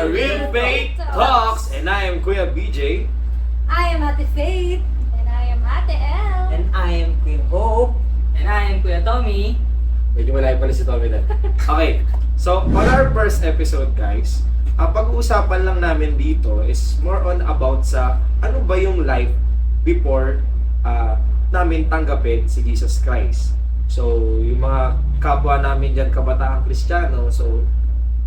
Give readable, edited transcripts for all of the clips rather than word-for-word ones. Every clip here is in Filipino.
Real Faith Talks, and I am Kuya BJ. I am Ate Faith. And I am Ate El. And I am Queen Hope. And I am Kuya Tommy. Medyo malayo pala si Tommy na. Okay, so on our first episode guys, ang pag-uusapan lang namin dito is more on about sa ano ba yung life before namin tanggapin si Jesus Christ. So, yung mga kapwa namin dyan, kabataang Kristiyano, so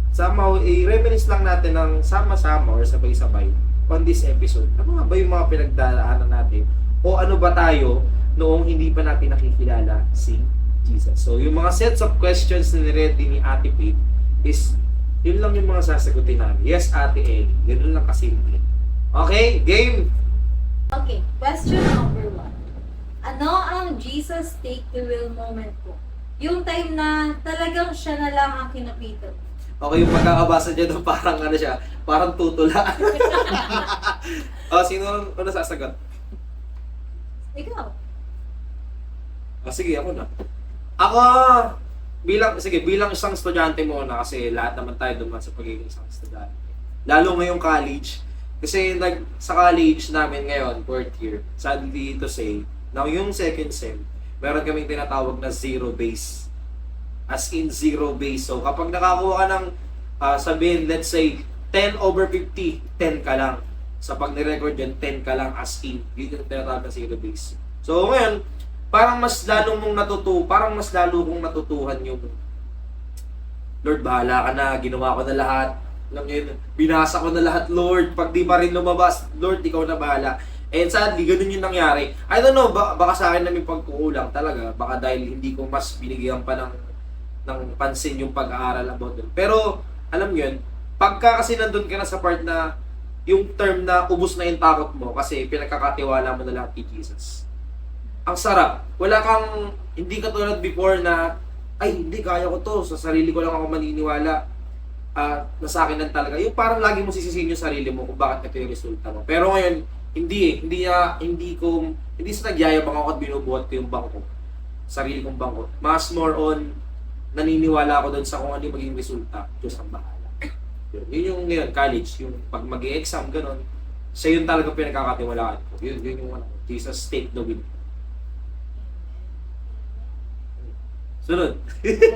somehow, i-reminisce lang natin ng sama-sama or sabay-sabay on this episode. Ano nga ba yung mga pinagdaanan natin? O ano ba tayo noong hindi pa natin nakikilala si Jesus? So, yung mga sets of questions na niready ni Ate Faith is, yun lang yung mga sasagutin namin. Yes, Ate Ellie. Ganun lang kasimple. Okay, game! Okay, question number 1. Ano ang Jesus take the wheel moment po? Yung time na talagang siya na lang ang kinapitan. Okay, yung pagkakabasa niya doon parang ano siya, parang tutula. Sino ano sasagot? Ikaw. Sige, ako na. Ako, bilang isang estudyante muna kasi lahat naman tayo duman sa pagiging isang estudyante. Lalo ngayong college. Kasi sa college namin ngayon, 4th year, sadly to say, na yung second sem, meron kaming tinatawag na zero base. As in zero base. So kapag nakakuha ka ng sabihin, let's say 10/50, 10 ka lang. Sa pag ni-record yan, 10 ka lang as in. Yun yung tinatawag na zero base. So ngayon, parang mas lalo kong natutuhan yung Lord, bahala ka na, ginawa ko na lahat. Alam niyo yun, binasa ko na lahat, Lord. Pag di pa rin lumabas, Lord, ikaw na bahala. And sadly, ganun yung nangyari. I don't know, baka sa akin namin pagkukulang talaga. Baka dahil hindi ko mas binigyan pa ng pansin yung pag-aaral about doon. Pero, alam nyo yun, pagka kasi nandun ka na sa part na yung term na ubos na yung takot mo kasi pinagkakatiwala mo na lahat kay Jesus. Ang sarap. Wala kang, hindi katulad before na, ay, hindi, kaya ko to. Sa sarili ko lang ako maniniwala. Na sa akin lang talaga. Yung parang lagi mo sisisihin yung sarili mo kung bakit ito yung resulta mo. Pero ngayon, hindi sa nagyayabang ako at binubuhat ko yung bangko. Sarili kong bangko. Mas more on, naniniwala ako doon sa kung ano yung magiging resulta. Diyos ang bahala. Yun yung ngayon, college. Yung pag mag-i-exam, gano'n. Siya yun talaga pinagkakatiwalaan ko. Yun yung ano, Jesus take the wheel. Sunod.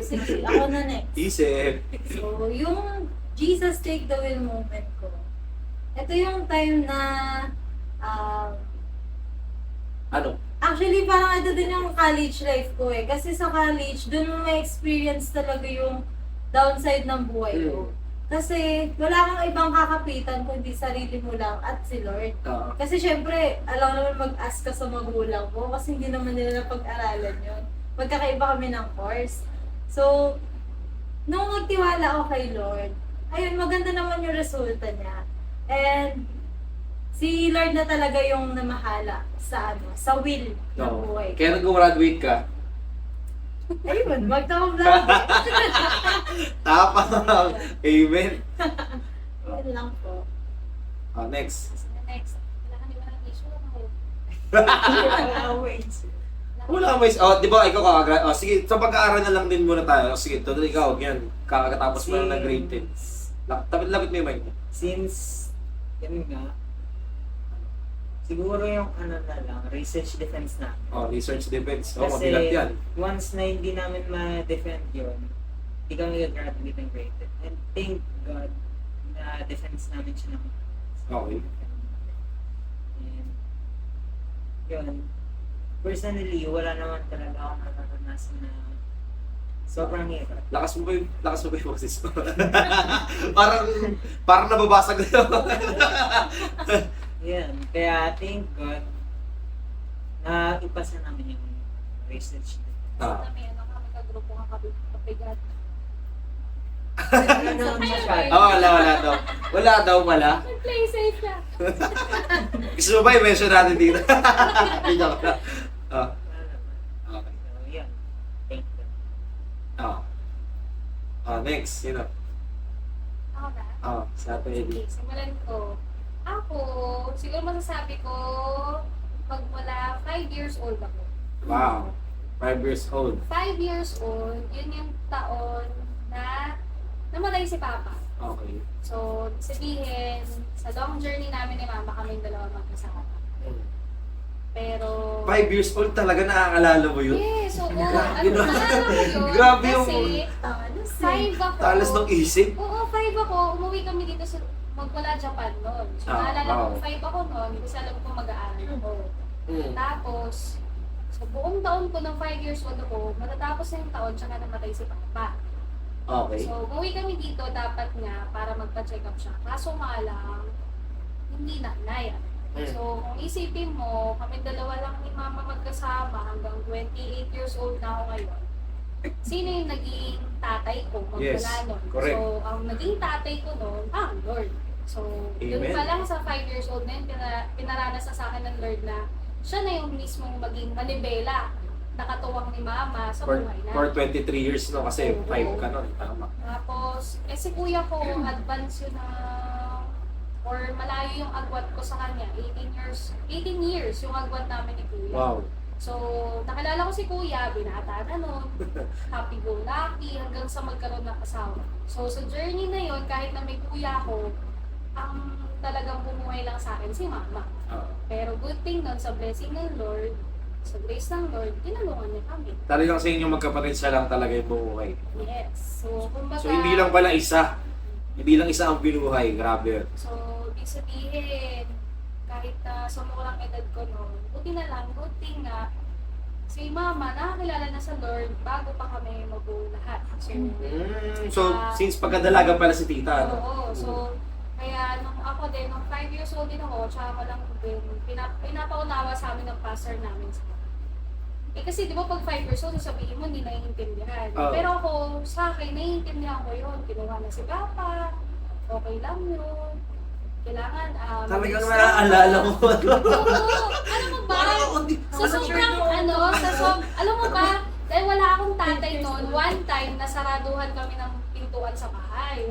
Sige, ako na next. Isip. So, yung Jesus take the wheel moment ko. Ito yung time na Ano? actually, parang ito din yung college life ko eh. Kasi sa college, dun mo may experience talaga yung downside ng buhay ko. Kasi wala kang ibang kakapitan kundi sarili mo lang at si Lord. Kasi syempre, alam naman mag-ask ka sa magulang mo kasi hindi naman nila napag-aralan yun. Magkakaiba kami ng course. So, nung nagtiwala ako kay Lord, ayun, maganda naman yung resulta niya. And, si Lord na talaga yung namahala sa will ng buhay. Kaya nag-graduate ka. Ayun, magta-vlog. Tapang. Amen. Ayun lang po. Next. Next. Wala ka ng issue ako. Wala may... di ba ikaw kakagrad... sige, sa pag-aaral na lang din muna tayo. Sige, tuloy ikaw. Yan. Kakatapos mo lang ng grade 10. Lapit mo yung mic mo. Since, yun nga, siguro yung ano na lang, research defense na. Research defense. Kasi Mabigat yan. once na hindi namin ma-defend yun, hindi kami gagraduate ng grade 10. And thank God na defense namin siya naman. Okay. And yun, personally, wala naman talaga akong naranasan na sobrang hirap. Lakas mo ba yung boses mo? parang nababasag na yun. Yan. Kaya thank God na ipasa namin yung research. May ano ka, magkagrupo ka kapigat. Wala daw. Play safe ka. Gusto mo ba i-mention natin dito? Hindi ka na. Wala naman. Okay. So, yan. Thank God. Next. Sino? Ako ba? Sa atin, Eddie. Sige, simulan ko. Ako, siguro masasabi ko, pag mula 5 years old ako. Wow. 5 years old. 5 years old, yun yung taon na namatay si Papa. Okay. So, sabihin, sa long journey namin ni Mama, kaming dalawa magkasama. Pero... 5 years old talaga nakakaalala mo yun? Yes, oo. Grabe Ano, na. naalala ko yun. Grabe yung- Kasi, Talas 5 ako. Talas ng isip. Oo, 5 ako. Umuwi kami dito sa magmula Japan noon. So, Ah, naalala ko, wow. 5 ako noon. Kasi alam ko mag-aaral ako. Mm. Tapos, sa buong taon ko ng 5 years old ako, matatapos na yung taon, tsaka namatay si Papa. Okay. So, umuwi kami dito, dapat nga, para magpa-check up siya. Kaso nga lang, hindi na, Naya. So, kung isipin mo, kami dalawa lang ni Mama magkasama hanggang 28 years old na ako ngayon. Sino yung naging tatay ko Yes, magmula nun? correct. So, ang naging tatay ko noon, ang Lord. So, yun Amen. pa lang sa 5 years old na yun, pinaranas na sa akin ng Lord na siya na yung mismong maging manibela, nakatuwang ni Mama sa For, buhay na. for 23 years no kasi Oo. 5 ka nun. Tama. Tapos, si kuya ko, advance yun na, or malayo yung agwat ko sa kanya, 18 years yung agwat namin ni kuya. Wow. So, nakilala ko si kuya, binata na nun, happy-go-lucky, hanggang sa magkaroon ng asawa. So, sa journey na yon kahit na may kuya ko, ang talagang bumuhay lang sa akin si mama. Ah. Pero good thing nun, sa blessing ng Lord, sa grace ng Lord, tinulungan niya kami. Talagang sa inyo magkapatid siya lang talaga yung buhay. Yes. So, kumbaga... So hindi lang pala isa. Hindi lang isa ang binuhay. Grabe yun. So, ibig sabihin, kahit na sa murang edad ko noon, buti na lang, good thing nga, si Mama nakakilala na sa Lord bago pa kami mabuo lahat. So, So since pagkadalaga pala si tita. ano? oo. So, kaya nung ako din, nung 5 years old din ako, tsaka ko lang din, pinapaunawa sa amin ng pastor namin. Kasi di ba pag 5 years old, sabihin mo hindi naiintindihan. Oo. Pero ako, sa akin, naiintindihan ko yun. Kinuha na si Papa, okay lang yun. Kailangan, Talagang mag-stop naaalala mo. Oo, alam mo ba? Sa sobrang alam mo ba? Dahil wala akong tatay noon, one time nasaraduhan kami ng pintuan sa bahay.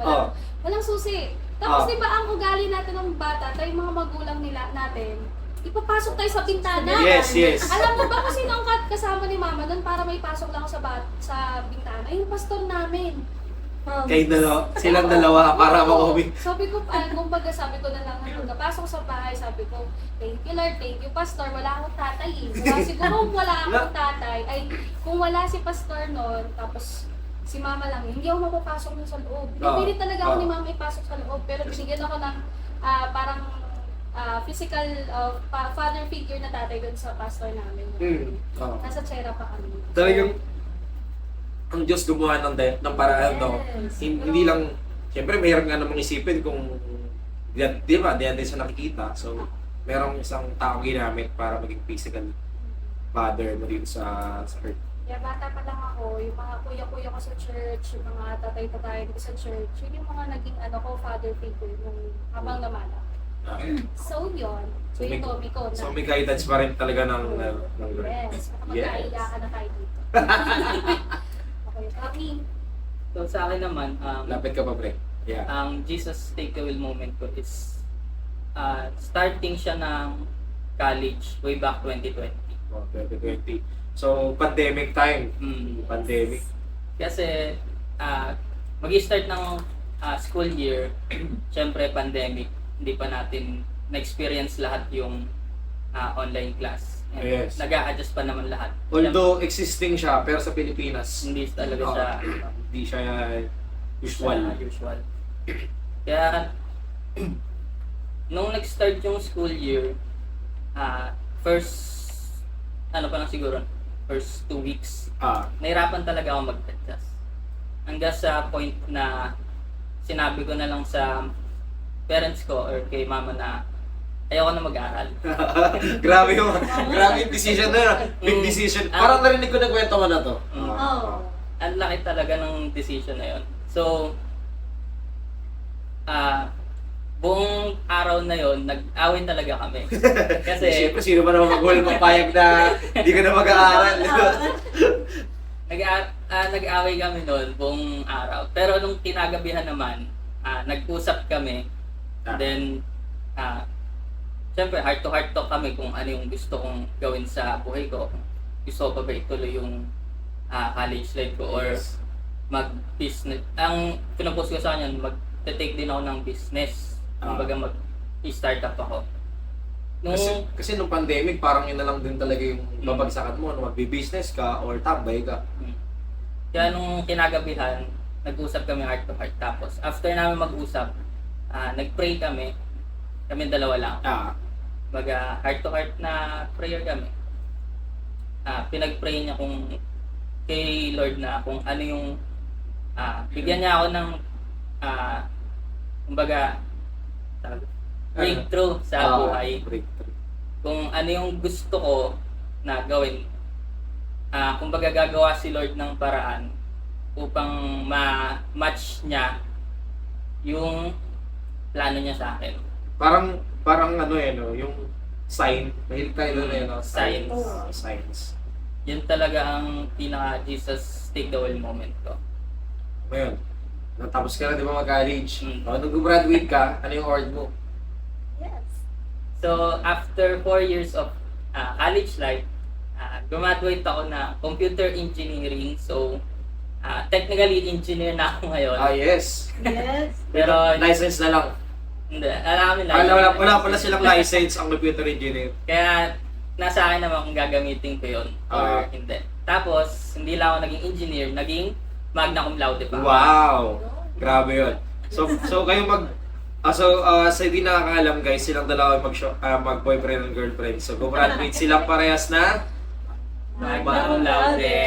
Walang susi. Tapos Oh. di ba ang ugali natin ng bata, tayo mga magulang natin, ipapasok tayo sa bintana. Yes, yes. Alam mo ba kung sino ang kasama ni Mama doon para may pasok lang ako sa bintana? Yung pastor namin. Kayo dalawa, silang dalawa para Oo. makauwi. Sabi ko, kumbaga sabi ko na lang, pagkapasok sa bahay, sabi ko, thank you Lord, thank you Pastor, wala akong tatay eh. Siguro kung wala akong tatay, ay kung wala si Pastor noon, tapos si Mama lang, hindi ako mapapasok na sa loob. Pinipilit talaga ako ni Mama ipasok sa loob, pero binigyan ako ng parang physical father figure na tatay doon sa pastor namin. Oo. Nasa tsera pa kami. Talagang ang Diyos gumawa ng paraan, no? Yes. Hindi lang, siyempre mayroon nga namang isipin kung, di ba, diyan din siya nakikita. So, merong isang taong ginamit para maging physical father mo dito sa earth. Kaya bata pa lang ako, yung mga kuya-kuya ko sa church, yung mga tatay-tatay ko sa church, yun yung mga naging father figure nung habang namala. So yun, so So, yung may- Tommy ko na. So, may guidance pa rin talaga ng Lord. Yes, baka Yes. magkaiyakan na tayo dito. Okay, Tommy. So sa akin naman, Lapit ka pa, pre. Yeah. ang Jesus Take a Wheel moment ko is starting siya ng college way back 2020. 2020. So, pandemic time. Pandemic. Kasi mag-start ng school year, syempre pandemic, hindi pa natin na-experience lahat yung online class. And Yes. nag-a-adjust pa naman lahat. Although existing siya, pero sa Pilipinas, Hindi talaga siya hindi siya usual. usual. Kaya, nung nag-start yung school year, first 2 weeks, nahirapan talaga ako mag-adjust. Hanggang sa point na sinabi ko na lang sa parents ko or kay mama na ayoko na mag-aaral. grabe yung decision na. Big decision. Parang narinig ko na kwento mo na to. Oo. Ang laki talaga ng decision na yon. So, buong araw na yon nag-awin talaga kami. Kasi, Siyempre, sino ba naman mag-wall mapayag na hindi ka na mag-aaral? nag-away kami noon buong araw. Pero nung kinagabihan naman, nag-usap kami. Then, syempre, heart to heart talk kami kung ano yung gusto kong gawin sa buhay ko. Gusto ko pa ba ituloy yung college life ko or Yes. mag-business. Ang pinapost ko sa kanya, mag-take din ako ng business. Kumbaga mag-startup ako. Nung, Kasi nung pandemic, parang yun na lang din talaga yung babagsakan mo. Ano, magbi-business ka or tambay ka. kaya nung kinagabihan, nag-usap kami heart to heart. Tapos, after namin mag-usap, nag-pray kami. Kami dalawa lang. Baga, heart to heart na prayer kami. Pinag-pray niya kung kay Lord na kung ano yung bigyan niya ako ng kumbaga breakthrough sa buhay. Breakthrough. Kung ano yung gusto ko na gawin. Kumbaga gagawa si Lord ng paraan upang ma-match niya yung plano niya sa akin. Parang ano no, yung sign. Mahilig tayo doon no? Signs. Signs. Yun talaga ang pinaka Jesus take the wheel moment ko. Ngayon, natapos ka na di ba mag-college? Mm. Nung graduate ka, ano yung award mo? Yes. So, after 4 years of college life, graduate ako na computer engineering. So, technically engineer na ako ngayon. Yes. Yes. Pero, License na lang. hindi, alam namin Wala pala silang license ang computer engineer. Kaya, nasa akin naman kung gagamitin ko yun or Ah. hindi. Tapos, hindi lang ako naging engineer, naging magna cum laude pa. Wow! Grabe yun. So kayo sa hindi nakakaalam guys, silang dalawa mag-boyfriend and girlfriend. So graduate silang parehas na Magna cum laude.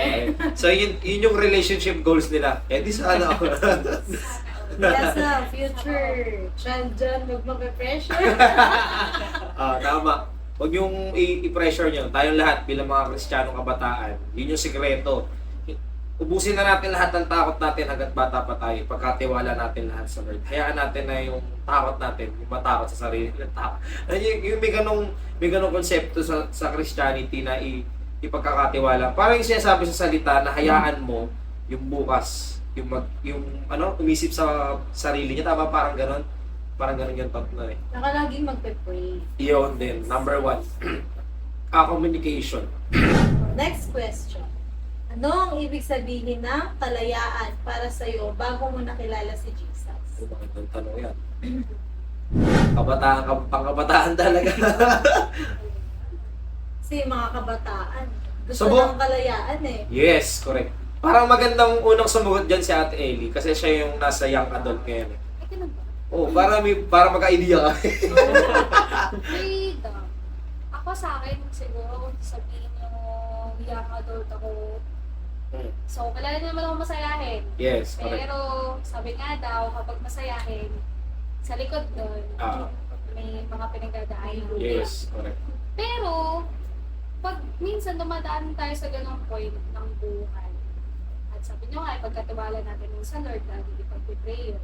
So yun yung relationship goals nila. Eh di sana ako. Yes na, future child dyan, huwag mape-pressure. Tama. Huwag yung i-pressure nyo. Tayong lahat bilang mga Kristiyanong kabataan, yun yung sikreto. Ubusin na natin lahat ng takot natin hanggat bata pa tayo. Pagkatiwala natin lahat sa Lord. Hayaan natin na yung takot natin, yung matakot sa sarili ng tao. Yung may ganong konsepto sa Christianity na ipagkakatiwala. Parang yung sinasabi sa salita na hayaan mo yung bukas, yung umisip sa sarili niya. Tama, parang ganon. Parang ganon yung thought na eh. Naka laging magpe-pray. Yun din. Number 1. Communication. Next question. Ano ang ibig sabihin ng kalayaan para sa iyo bago mo nakilala si Jesus? Magandang tanong yan. Pangkabataan talaga. Kasi mga kabataan, gusto Subok. ng kalayaan eh. Yes, correct. Parang magandang unang sumugot dyan si Ate Ellie kasi siya yung nasa young adult ngayon. Eh. Ay, ganun ba? Oh, para magka-idea ka. Wait, ako sa akin, siguro, kung sabihin yung young adult ako, so, kilala naman ako masayahin. Yes, correct. Pero, sabi nga daw, kapag masayahin, sa likod doon, may mga pinagdadaanan. Yes, correct. Pero, pag minsan dumadaan tayo sa ganong point ng buhay, at sabi nyo nga, pagkatiwala natin yung sa Lord, lagi ipag-pray yun.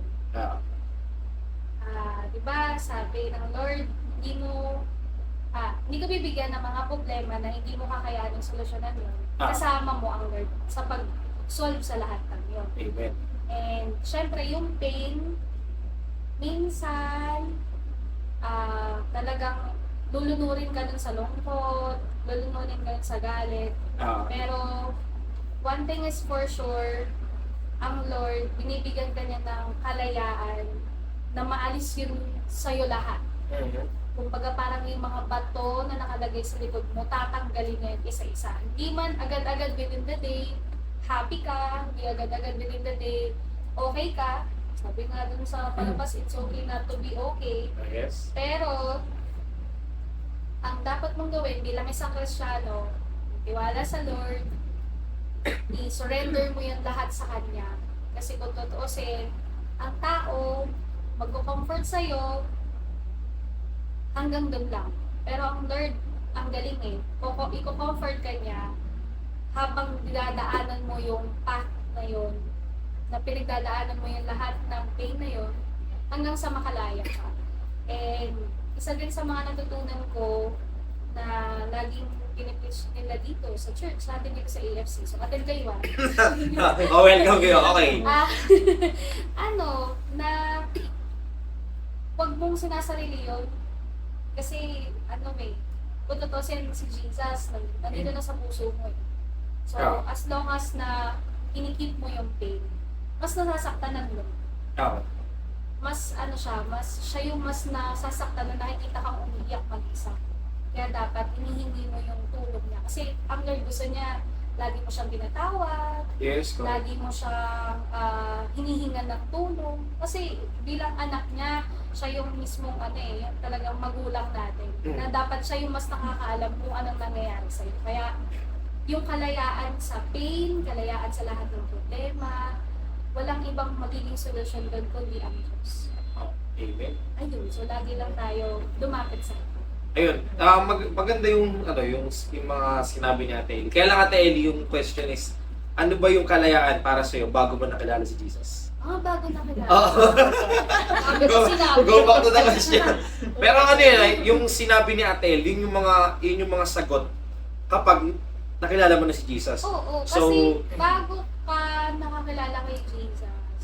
Di ba, sabi ng Lord, hindi ka bibigyan ng mga problema na hindi mo kakayanin solusyonan yun. Kasama mo ang Lord sa pag-solve sa lahat ng yun. Amen. And, syempre, yung pain, minsan, talagang lulunurin ka dun sa lungkot, lulunurin ka dun sa galit. Pero, one thing is for sure, ang Lord, binibigyan ka niya ng kalayaan na maalis yun sa'yo lahat. Kumbaga parang yung mga bato na nakalagay sa likod mo, tatanggalin niya yun isa-isa. Hindi man agad-agad within the day, happy ka, hindi agad-agad within the day, okay ka. Sabi nga dun sa palabas, it's okay not to be okay. Yes. Pero, ang dapat mong gawin bilang isang Kristiyano, tiwala sa Lord, i-surrender mo yung lahat sa Kanya. Kasi kung tutuusin, ang tao, magko-comfort sa'yo, hanggang doon lang. Pero ang Lord, ang galing eh. Iko-comfort ka niya habang dinadaanan mo yung path na yun, na pinagdadaanan mo yung lahat ng pain na yun, hanggang sa makalaya ka. And isa din sa mga natutunan ko na laging pinipitch nila dito sa church, natin dito sa AFC. So, attend kayo Welcome kayo. Okay. na wag mong sinasarili yun. Kasi, kung tutusin si Jesus, nandito na sa puso mo eh. So, as long as na kinikip mo yung pain, mas nasasaktan ng Lord. mas ano siya yung mas nasasaktan na nakikita kang umiiyak mag-isa. Kaya dapat hinihingi mo yung tulong niya. Kasi ang Lord gusto niya, lagi mo siyang binatawad, Yes, correct. lagi mo siyang hinihingan ng tulong. Kasi bilang anak niya, siya yung mismong yung talagang magulang natin. Na dapat siya yung mas nakakaalam kung anong nangyayari sa'yo. Kaya yung kalayaan sa pain, kalayaan sa lahat ng problema, walang ibang magiging solusyon doon kundi ang Diyos. Oh, amen. Ayun, so lagi lang tayo lumapit sa Kanya. Ayun, maganda yung mga sinabi ni Ate Ellie. Kaya lang Ate Ellie, yung question is, ano ba yung kalayaan para sa'yo bago mo nakilala si Jesus? Bago na kilala. Oo. Sabi ko sinabi. Go back to the question. Pero ano yun, yung sinabi ni Ate Ellie, yun yung mga sagot kapag nakilala mo na si Jesus. Oo, kasi So, bago ka nakakilala kay Jesus,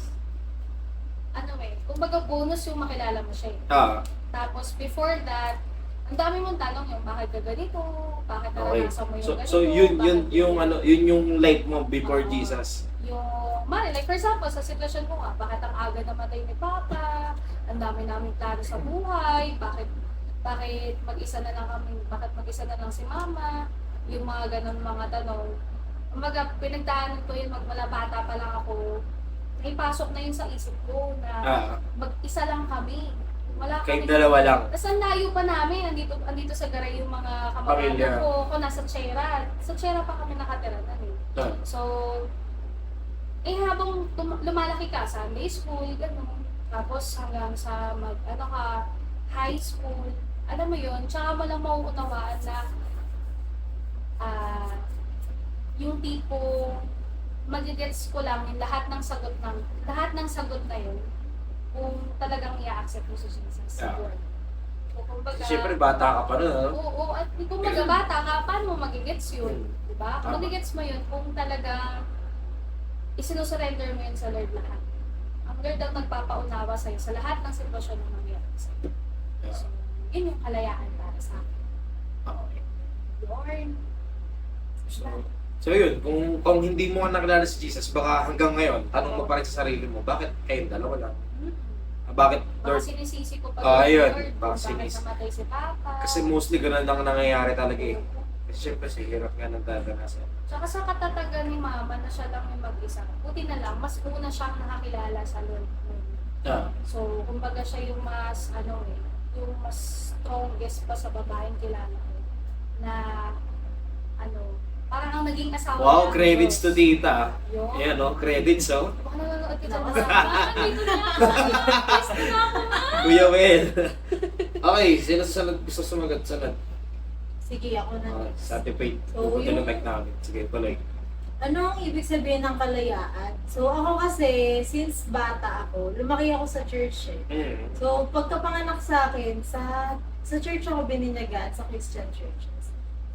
kumbaga bonus yung makilala mo siya eh. Tapos before that, ang dami mong tanong yung bakit ka ganito, bakit okay. naranasan mo yung So, ganito, so yun bakit yun yung life mo before Oo. Jesus. like for example, sa sitwasyon mo nga, bakit ang aga namatay ni Papa, ang dami naming plano sa buhay, bakit mag-isa na lang kami, bakit mag-isa na lang si Mama, yung mga ganun mga tanong. Kumbaga, pinagdaanan ko yun, magmula bata pa lang ako, ipasok na yun sa isip ko na mag-isa lang kami. Wala Kayong kami. dalawa lang. Tapos ang layo pa namin, andito sa Garay yung mga Pamilya. kamag-anak ko, ako nasa Chera. Sa Chera pa kami nakatira na eh. So, habang lumalaki ka, Sunday school, gano'n. Tapos hanggang sa high school, alam mo yun, tsaka mo lang mauunawaan na yung tipo, magigets ko lang yung lahat ng sagot na yun, kung talagang i-accept mo si Jesus. Siguro. O kumbaga, Siyempre, bata ka pa nun, ano? Oo, at kung bata ka, paano mo magigets yun? Diba? Tama. Magigets mo yun kung talagang isinusurrender mo yun sa Lord lahat. Ang Lord ang nagpapaunawa sa'yo sa lahat ng sitwasyon na nangyayari sa'yo. Yeah. So, yun yung kalayaan para sa akin. Okay. Lord. So yun, kung hindi mo nga nakilala si Jesus, baka hanggang ngayon, tanong mo pa rin sa sarili mo, bakit kayong dalawa lang? Bakit Baka Lord? sinisisi ko pa Ayun, Lord, baka bakit sinisisi. namatay si Papa. Kasi mostly ganun lang nangyayari talaga eh. Kasi syempre, sa hirap nga ng dadanasan. Tsaka sa katatagan ni Mama na siya lang yung mag-isa, buti na lang, mas una siyang nakakilala sa Lord. So, kumbaga siya yung mas, yung mas strongest pa sa babaeng kilala ko. Na, parang ang naging asawa Wow, niya, credits to Diyos. tita. Yun. Ayan o, credits oh. Baka nanonood ka dyan. Dito na ako. Gusto na ako na. Kuya Will. Okay, sino gusto sumagot? Sunod. Sige, ako na. Okay, sa Ate Faith. So, Pupunta yung- ng mic namin. Sige, tuloy. Ano ang ibig sabihin ng kalayaan? So ako kasi, since bata ako, lumaki ako sa church eh. So pagkapanganak sa akin, sa church ako bininyagan, sa Christian churches.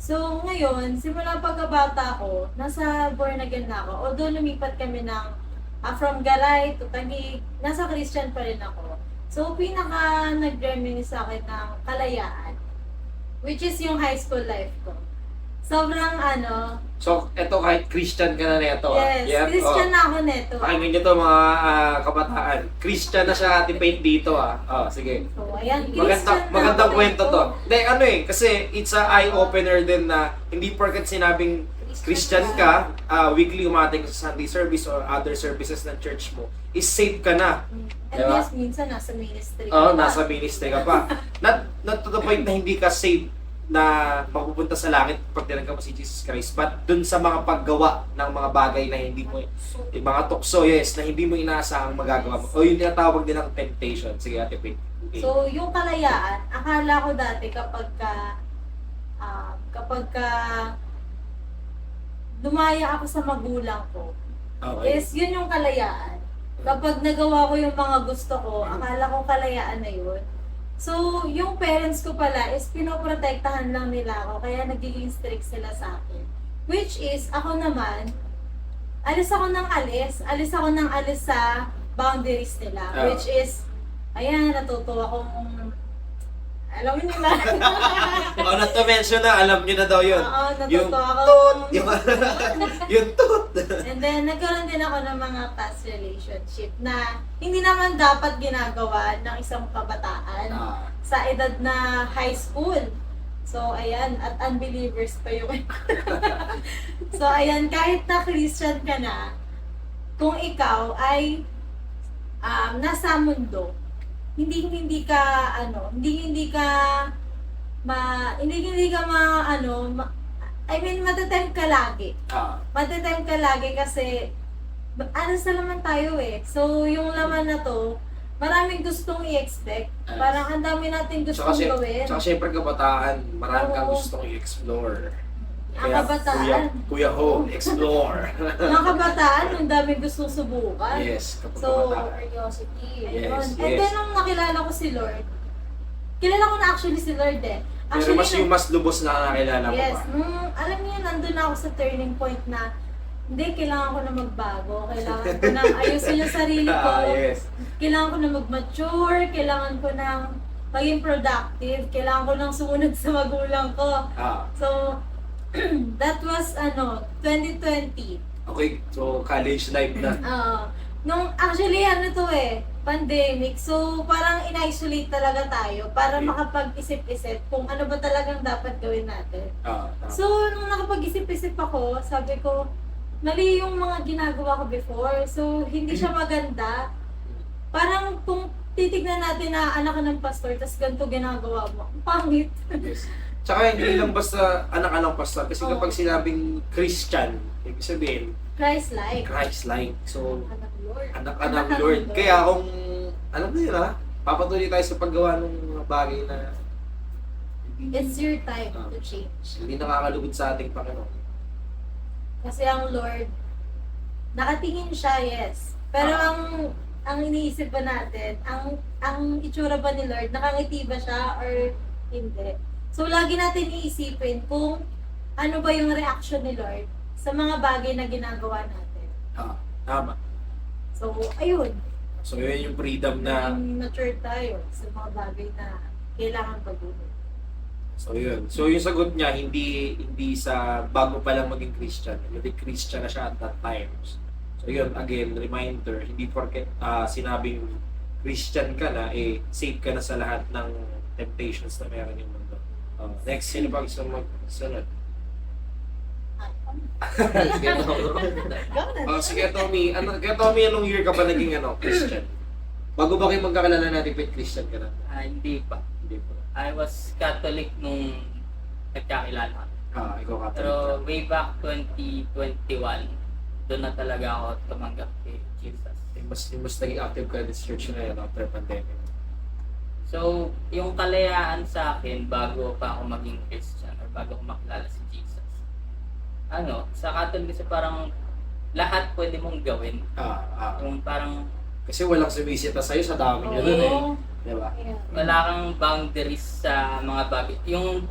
So ngayon, simula pagkabata ko, nasa born again na ako. Although lumipat kami ng from Garay to Taguig, nasa Christian pa rin ako. So pinaka nag-reminisce sa akin ng kalayaan, which is yung high school life ko. Sobrang So, eto kahit Christian ka na neto. yes, Yep, Christian na ako neto. Pakinggan nyo to mga kabataan. Christian na siya Ate Faith dito sige. So ayan, Christian na Magandang ako kwento neto. to. Hindi, kasi it's a eye-opener din na hindi porket sinabing Christian ka, weekly umating sa Sunday service or other services ng church mo, is safe ka na. And Diba? yes, minsan nasa ministry. Oo, ka pa. nasa ministry ka pa. Not to the point na hindi ka safe na mapupunta sa langit pag tinanggap mo si Jesus Christ, but dun sa mga paggawa ng mga bagay na hindi mo, yung mga tukso, yes, na hindi mo inaasahang magagawa mo. O yung tinatawag nilang temptation. Sige, Ate Faith. Okay. So, yung kalayaan, akala ko dati kapag lumaya ako sa magulang ko, Okay. is yun yung kalayaan. Kapag nagawa ko yung mga gusto ko, akala ko kalayaan na yun. So, yung parents ko pala is pinoprotektahan lang nila ako, kaya nagiging strict sila sa akin. Which is, ako naman, alis ako ng alis sa boundaries nila. Which is, ayan, natuto akong, alam mo nila. Not to mention na, alam nyo na daw yun. Oo, Yung natuto akong, Yung toot. And then, nagkaroon din ako ng mga past relationship na hindi naman dapat ginagawa ng isang kabataan Ah, sa edad na high school. So, ayan, at unbelievers pa yung So, ayan, kahit na Christian ka na, kung ikaw ay nasa mundo, hindi ka matatempt ka lagi. Matatempt ka lagi kasi anas na naman tayo eh. So, yung laman na to, maraming gustong i-expect. Yes. Parang ang dami natin gustong gawin. Tsaka syempre kabataan, marami kang Oo. gustong i-explore. Ang kabataan. Kuya Ho, explore. Mga kabataan, ang daming gustong subukan. Yes, kapag So, kabataan. Curiosity. Yes, Ayun. And then, nung nakilala ko si Lord, kilala ko na actually si Lord eh. Pero mas yung mas lubos na nakakilala mo Yes, pa. alam niyo, nandun ako sa turning point na hindi, kailangan ko na magbago. Kailangan ko na ayusin yung sarili ko. Yes. Kailangan ko na mag-mature. Kailangan ko na maging productive. Kailangan ko nang sumunod sa magulang ko. So, that was 2020. Okay, so college life na. Nung actually pandemic. So parang in-isolate talaga tayo para Okay. makapag-isip-isip kung ano ba talagang dapat gawin natin. Tama. So nung nakapag-isip-isip ako, sabi ko, mali yung mga ginagawa ko before. So hindi siya maganda. Parang kung titignan natin na anak ka ng pastor, tas ganito ginagawa mo, ang pangit. Yes. Tsaka hindi lang basta anak ng pastor. Kasi Oo. kapag sinabing Christian, ibig sabihin, Christ-like. Christ-like. So, Anak ng Lord. anak Anak ng ng Lord. Lord. Kaya kung, alam mo yun papatuloy tayo sa paggawa ng mga bagay na It's your time Ah. to change. hindi nakakalugod sa ating Panginoon. Kasi ang Lord, nakatingin siya, yes. Pero Ah. ang iniisip ba natin, ang itsura ba ni Lord, nakangiti ba siya or hindi? So, lagi natin iisipin kung ano ba yung reaction ni Lord sa mga bagay na ginagawa natin. Tama. So, ayun. So, yun yung freedom na, Mature tayo sa mga bagay na kailangan baguhin. so yun. So, yung sagot niya, hindi sa bago pa lang maging Christian. Hindi Christian na siya at that time. So, yun, again, reminder, hindi porket sinabing Christian ka na, safe ka na sa lahat ng temptations na meron yung mundo. Next, sino pa gusto magsunod? Sige, sige, Tommy. Anong year ka pa naging Christian? Bago ba kayo magkakilala natin, Christian ka na? Hindi pa. Hindi po. I was Catholic nung nagkakilala kami. Ikaw ka Pero way back 2021, doon na talaga ako tumanggap kay Jesus. Mas naging active ka sa church na yun after pandemic. So, yung kalayaan sa akin bago pa ako maging Christian or bago ko makilala si Jesus. Sa Catholic kasi parang lahat pwede mong gawin. Yung parang Kasi walang sumisita sa'yo sa dami niya dun eh. Oo. Diba? Yeah. wala kang boundaries sa mga bagay. Yung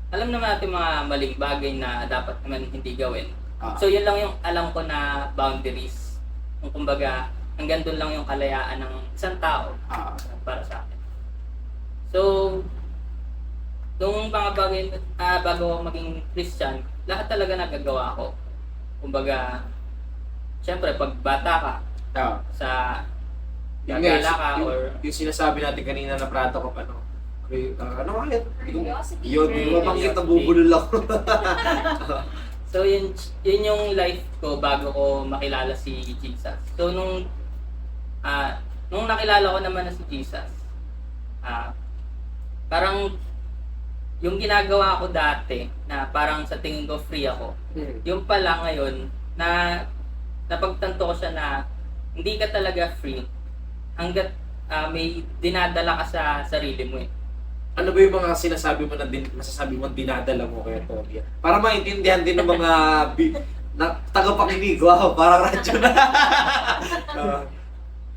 alam naman natin mga maling bagay na dapat naman hindi gawin. So, yun lang yung alam ko na boundaries. Yung kumbaga, hanggang doon lang yung kalayaan ng isang tao para sa akin. So, nung mga bagay, bago ako maging Christian, lahat talaga nagagawa ko. Kumbaga, syempre, pag bata ka, sa Yun nga, gagala ka or yung sinasabi natin kanina na prato ko, ano nga yun? Curiosity. Yun, mabanggit na bubulol ako. So yun yung life ko bago ko makilala si Jesus. So nung nakilala ko naman na si Jesus, parang yung ginagawa ko dati na parang sa tingin ko free ako. Yung pala ngayon na napagtanto ko siya na hindi ka talaga free hanggat may dinadala ka sa sarili mo eh. Ano ba yung mga sinasabi mo masasabi mo dinadala mo kay Toby? Para maintindihan din ng mga tagapakinig. Wow, parang radyo na.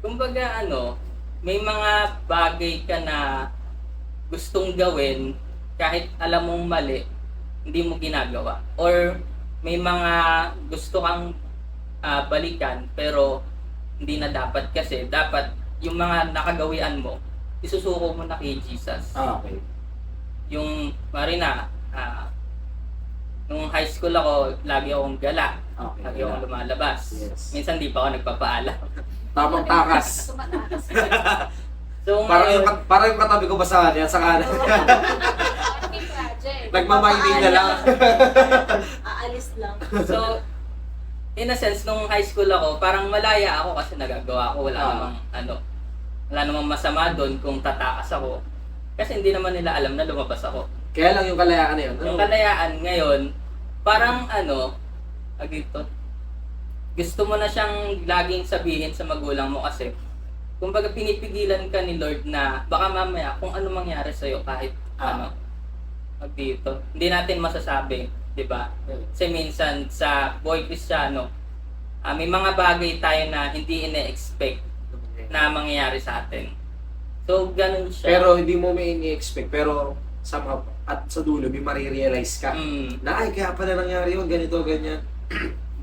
Kumbaga may mga bagay ka na gustong gawin kahit alam mong mali, hindi mo ginagawa. Or may mga gusto kang balikan pero hindi na dapat kasi dapat yung mga nakagawian mo isusuko mo na kay Jesus. Okay. Yung marina nung high school ako, lagi akong gala. Okay. Lagi akong lumalabas. Yes. Minsan di pa ako nagpapaalam. Tamang takas. Tumatakas. So Parang ngayon, parang yung katabi ko ba sa kanya, sa kanan. Parang may project. Nagmaminding na lang. Aalis lang. so, in a sense, nung high school ako, parang malaya ako kasi nagagawa ko. Wala namang masama doon kung tatakas ako. Kasi hindi naman nila alam na lumabas ako. Kaya lang yung kalayaan na yun. Yung kalayaan ngayon, parang dito, gusto mo na siyang laging sabihin sa magulang mo kasi kumbaga pinipigilan ka ni Lord na baka mamaya kung ano mangyari sa'yo kahit dito. Hindi natin masasabi, di ba? Kasi minsan sa buhay Kristiyano, may mga bagay tayo na hindi ine-expect na mangyayari sa atin. So, ganun siya. Pero hindi mo may ini-expect. Pero somehow, at sa dulo, may marirealize ka. Na ay, kaya pala nangyari yun, ganito, ganyan.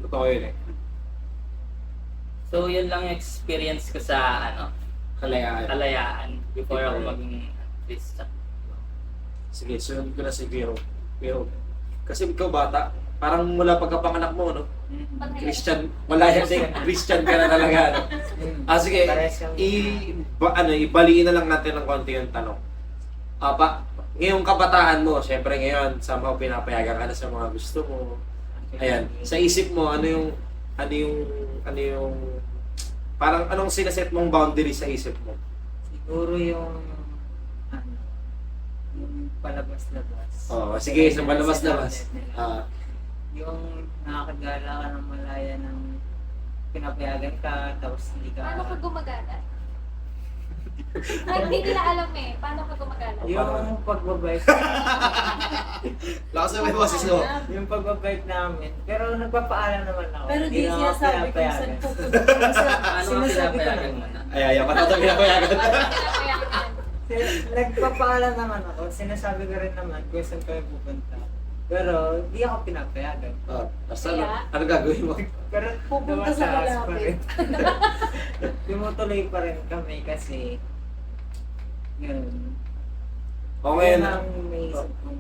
Totoo yun eh. So, yun lang yung experience ko sa Kalayaan. kalayaan before ako Before. maging Christian. Sige, sunod ko na si Vero. Kasi ikaw bata, parang mula pagkapanganak mo, no? Christian, wala yan din. Christian ka na talaga. No? Sige, Parehas kami. ibaliin na lang natin ng konti yung tanong. Ngayong kabataan mo, syempre ngayon, somehow pinapayagan ka na sa mga gusto mo. Ayan, sa isip mo, ano yung, parang anong sinaset mong boundary sa isip mo? Siguro yung palabas-labas. Sige, sa palabas-labas. Yung nakakagala ka ng malaya ng pinapayagan ka, tapos hindi ka... Paano ka gumagana? Ay, hindi nila alam eh. Paano ka gumagana? Yung pagbabike. Lakas na may boses mo. Yung pagbabike namin. Pero nagpapaalam naman ako. Pero di Hindi naman siya ako sabi kung pinapayagan. saan pupunta. Ano ang Sinasabi ko pinapayagan mo naman. na? Ay, patatabi na payagan. Pinapayagan. Nagpapaalam naman ako. Sinasabi ko rin naman kung saan kami pupunta. Pero hindi ako pinapayagan. Basta Kaya? ano gagawin mo? Pero Pupunta sa dumataas pa malapit. rin. Tumutuloy pa rin kami kasi yun. O ngayon, Yun ang naisip kong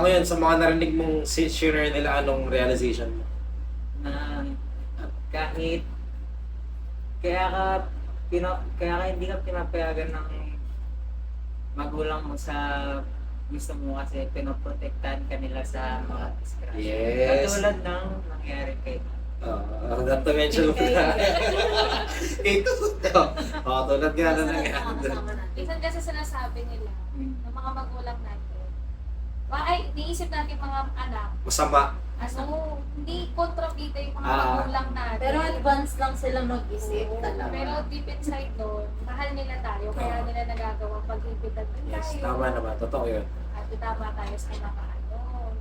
ngayon, sa mga narinig mong share nila, anong realization mo? na kahit kaya ka hindi ka pinapayagan ng magulang mo sa gusto mo kasi pinoprotektahan ka nila sa mga disgrasya. Yes. Katulad ng nangyari kay Not to mention mo na. Ito. Tulad nga na nangyari. Minsan kasi sinasabi nila ng mga magulang natin, niisip natin mga anak, Masama. hindi kontrabida yung mga Ah. magulang natin. Pero advance lang sila mag-isip Oo. talaga. Pero deep inside doon, mahal nila tayo, kaya nila nagagawa paghipitan din Yes, tayo. tama naman. Totoo yun. At tama tayo sa mga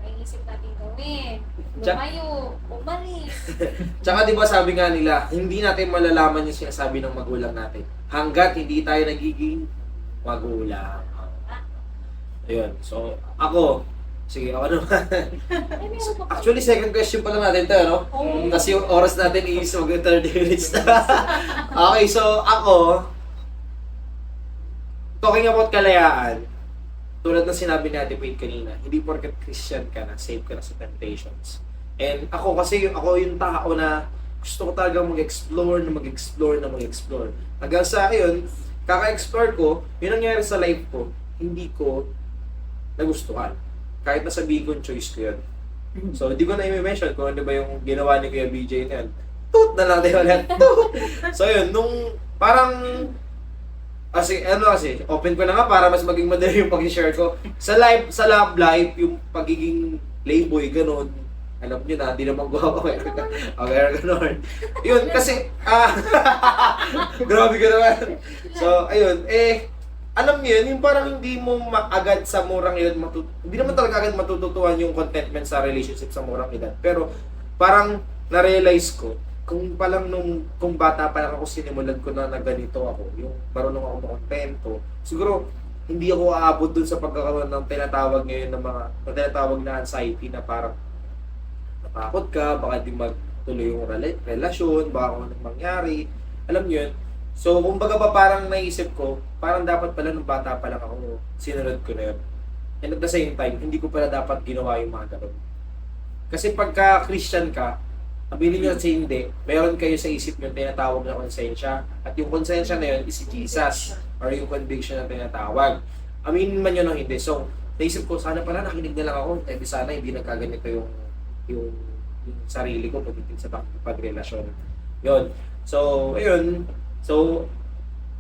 naiisip natin gawin. Tsa- Lumayo, umalis. Tsaka di ba sabi nga nila, hindi natin malalaman yung sinasabi ng magulang natin hanggat hindi tayo nagiging magulang. Ayun. So, ako, sige, ako naman. Ay, meron pa pala. Actually, second question pa lang natin ito, no? Oo. Kasi yung oras natin is mag-30 minutes na. Okay, so ako, talking about kalayaan, tulad ng sinabi ni Ate Wade kanina, hindi porket Christian ka na, safe ka na sa temptations. And ako kasi, ako yung tao na gusto ko talaga mag-explore. Hanggang sa akin, kaka-explore ko, yun ang nangyari sa life ko, hindi ko nagustuhan. Kahit nasabihin ko yung choice ko yun. So, hindi ko na i-mention kung ano ba yung ginawa ni Kuya BJ na yun. Toot na lang tayo ulit. Toot! So, yun, nung parang kasi open ko na nga para mas maging madali yung pag-share ko. Sa love life, yung pagiging playboy, ganun. Alam nyo na, di naman gawa ko. Okay, ganun. Yun, kasi, grabe ka naman. So, ayun, alam niyo yun, yung parang hindi mo agad sa murang edad, hindi naman talaga agad matututuan yung contentment sa relationship sa murang edad. Pero, parang na-realize ko, kung bata pa lang ako, sinimulan ko na ganito ako, yung marunong ako makontento, siguro, hindi ako aabot dun sa pagkakaroon ng tinatawag ngayon na anxiety na parang natakot ka, baka di magtuloy yung relasyon, baka kung anong mangyari, alam niyo yun. So, kumbaga pa parang naisip ko, parang dapat pala nung bata pa lang ako, sinunod ko na yun. And at the same time, hindi ko pala dapat ginawa yung mga ganun. Kasi pagka Christian ka, aminin nyo kasi hindi, meron kayo sa isip nyo tinatawag na konsensya. At yung konsensya na yun is si Jesus or yung conviction na tinatawag. Aminin man yun o hindi. So, naisip ko, sana pala nakinig na lang ako. Eh, di sana hindi nagkaganito yung sarili ko pagdating sa pagrelasyon. Yun. So, ayun. So,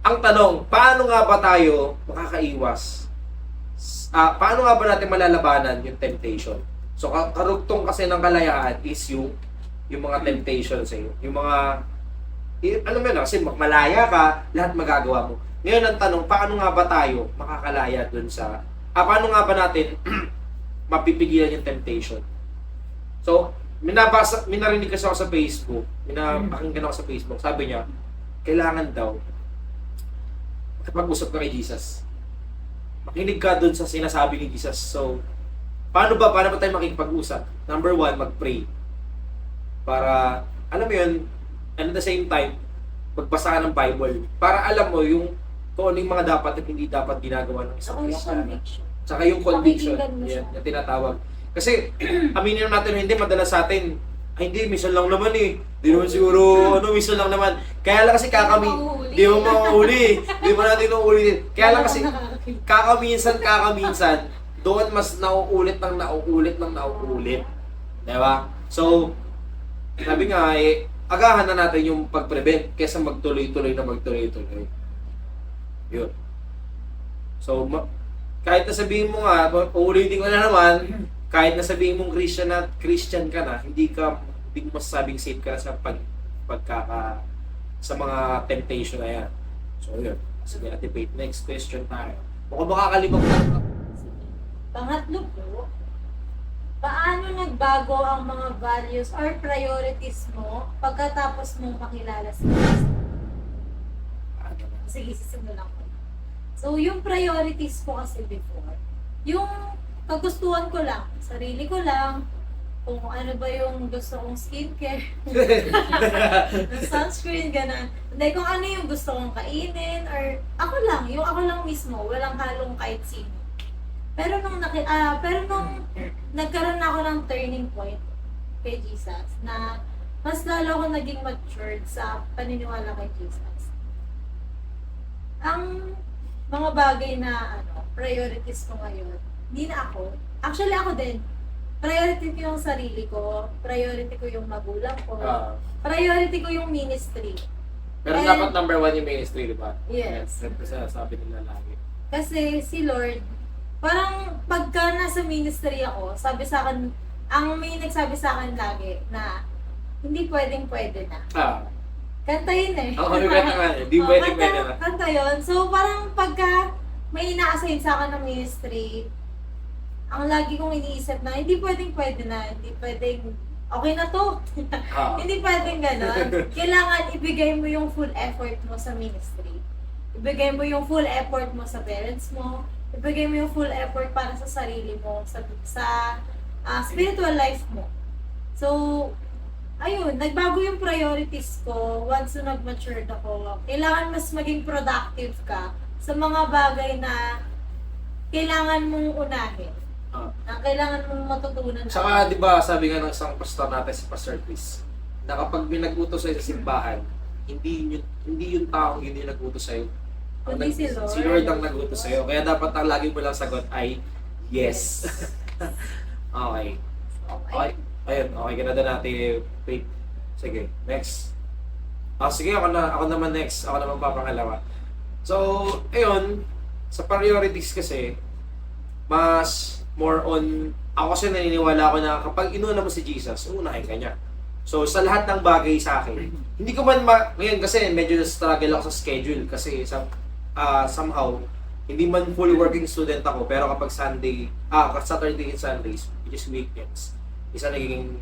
ang tanong, paano nga ba tayo makakaiwas? Paano nga ba natin malalabanan yung temptation? So, karugtong kasi ng kalayaan is yung mga temptations eh. Yung mga, alam mo yun, kasi malaya ka, lahat magagawa mo. Ngayon ang tanong, paano nga ba tayo makakalaya dun sa, paano nga ba natin mapipigilan yung temptation? So, minarinig kasi ako sa Facebook, minapakinggan ako sa Facebook, sabi niya, kailangan daw, makipag-usap ka kay Jesus. Makinig ka dun sa sinasabi ni Jesus. So, paano ba tayo makikipag-usap? Number 1, mag-pray. Para, alam mo yun, and at the same time, magbasa ka ng Bible. Para alam mo yung kung ano yung mga dapat at hindi dapat ginagawa ng isang Ako yung Kristiyano. conviction. Tsaka yung conviction, Pakikinggan mo siya. yan, na tinatawag. Kasi, aminin natin, hindi madalas sa atin, ay hindi, minsan lang naman eh. Hindi naman siguro, minsan lang naman. Kaya lang kasi di mo mahuhuli. Di mo natin nauulitin. Kaya lang kasi, kakaminsan, doon mas nauulit. Diba? So, sabi nga agahan na natin yung pag-prevent kaysa magtuloy-tuloy. Yun. So, kahit na sabihin mo nga, uulitin ko na naman, kahit na sabihin mong Christian ka na, hindi mo masasabing safe ka na sa sa mga temptation na yan. So, yun. Sige, debate. Next question tayo. Baka makakalimutan. Pangatlo po, paano nagbago ang mga values or priorities mo pagkatapos mong makilala si Kristo? Sige, sisimulan ko. So, yung priorities ko kasi before, yung kagustuhan ko lang, sarili ko lang, kung ano ba yung gusto kong skincare, sunscreen, gano'n. Hindi, kung ano yung gusto kong kainin, or ako lang mismo, walang halong kahit sino. Pero nung nagkaroon ako ng turning point kay Jesus, na mas lalo ako naging matured sa paniniwala kay Jesus. Ang mga bagay na priorities ko ngayon, hindi na ako. Actually ako din, priority ko yung sarili ko, priority ko yung magulang ko, priority ko yung ministry. Pero dapat number 1 yung ministry, di ba? Yes. Sabi nila lagi. Kasi si Lord, parang pagka nasa ministry ako, sabi sa akin, ang may nagsabi sa akin lagi na hindi pwede na. Kanta yun eh. Oo, kanta nga eh. Di pwede na. Kanta yun. So parang pagka may ina-assign sa akin ng ministry, ang lagi kong iniisip na, hindi pwede na, hindi pwedeng, okay na to. Hindi pwedeng gano'n. Kailangan ibigay mo yung full effort mo sa ministry. Ibigay mo yung full effort mo sa parents mo. Ibigay mo yung full effort para sa sarili mo, sa spiritual life mo. So, ayun, nagbago yung priorities ko once na nag-matured ako. Kailangan mas maging productive ka sa mga bagay na kailangan mong unahin. Na kailangan mong matutunan. Saka, di ba, sabi nga ng isang pastor natin, si Pastor Chris, na kapag may nag-utos sa'yo sa simbahan, hindi yung taong yun yung nag-utos sa'yo. Kundi si Lord. Si Lord ang nag-utos sa'yo. Kaya dapat ang lagi mo lang sagot ay yes. Okay. Ayun, okay ka na doon natin. Wait. Sige, next. Sige, ako naman next. Ako naman papangalawa. So, ayun, sa priorities kasi, mas more on, ako kasi naniniwala ko na kapag inuna mo si Jesus, unahin ka niya. So, sa lahat ng bagay sa akin, hindi ko man, ngayon kasi medyo struggle ako sa schedule kasi somehow, hindi man full working student ako, pero kapag Saturday and Sundays, which is weekends, isa nagiging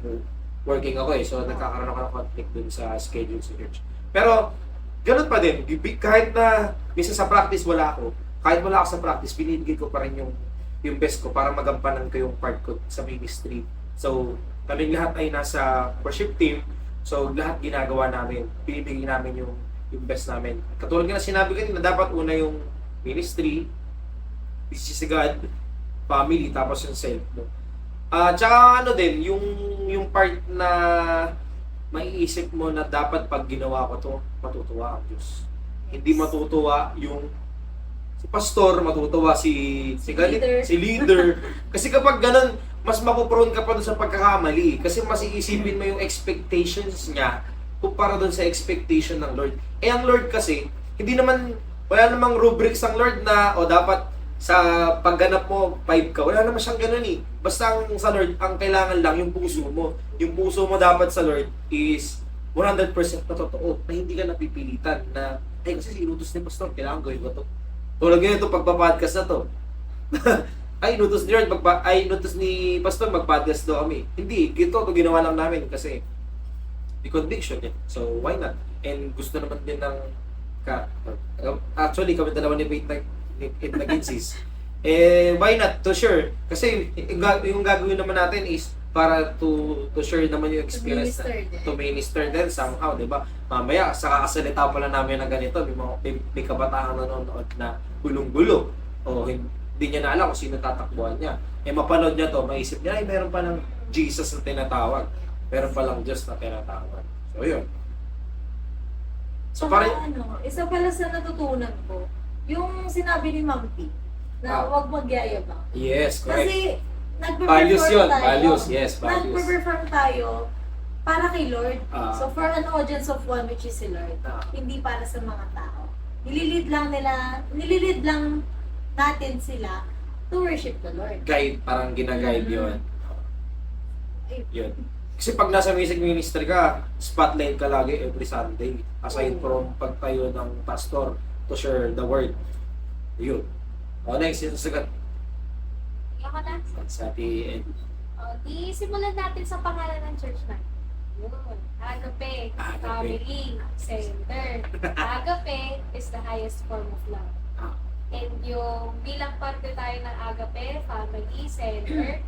working ako eh. So, nagkakaroon ako ng conflict dun sa schedule sa church. Pero, ganun pa din. Kahit na, minsan sa practice wala ako, kahit wala ako sa practice, binibigay ko pa rin yung best ko para magampanan ko yung part ko sa ministry. So, kaming lahat ay nasa worship team. So, lahat ginagawa namin. Binibigay namin yung best namin. Katulad nga na sinabi ko na dapat una yung ministry, which is God, family, tapos yung self mo. Tsaka ano din, yung part na maiisip mo na dapat pag ginawa ko to, matutuwa ang Diyos. Hindi matutuwa yung si pastor, matutuwa Leader. si leader. Kasi kapag ganun, mas mapuprone ka pa dun sa pagkakamali. Kasi mas iisipin mo yung expectations niya kumpara dun sa expectation ng Lord. Eh ang Lord kasi, hindi naman, wala namang rubrics ang Lord na, o dapat sa pagganap mo, 5 ka. Wala naman siyang ganun eh. Basta ang sa Lord, ang kailangan lang yung puso mo. Yung puso mo dapat sa Lord is 100% na totoo. Na hindi ka napipilitan na, ay kasi sinutos ni pastor, kailangan gawin ko to. Tulad ngayon ito, pagpa-podcast na to. ay, inutos ni Lord, inutos ni pastor, mag-podcast daw kami. Hindi, ito ginawa lang namin kasi may conviction eh. So, why not? And gusto naman din ng actually, kami dalawa ni Pete nag-insist. Why not? To share. Kasi yung gagawin naman natin is para to share naman yung experience to minister din somehow, di ba? Mamaya, sa kakasalita pala namin na ganito, may kabataan nanonood na gulong-gulo. O hindi niya na alam kung sino tatakbuhan niya. Mapanood niya to, maisip niya, ay meron pa ng Jesus na tinatawag. Meron pa lang Diyos na tinatawag. So, yun. So, Saka parang, isa pala sa natutunan ko, yung sinabi ni Ma'am P, na huwag magyayabang. yes, correct. Kasi, Values yun, values, yes, values. nagpe-perform tayo para kay Lord. Ah. So, for an audience of one, which is si Lord. Ah. Hindi para sa mga tao. Nililid lang natin sila to worship the Lord. Guide, parang gina-guide yun. Yun. Kasi pag nasa music ministry ka, spotlight ka lagi every Sunday. Aside from pagtayo ng pastor to share the word. Yun. O, next, yung sagat. Ako na. Sa atin. Di simulan natin sa pangalan ng church na. Yun. Agape, Agape. family, center. Agape is the highest form of love. Ah. And yung bilang parte tayo ng agape, family, center,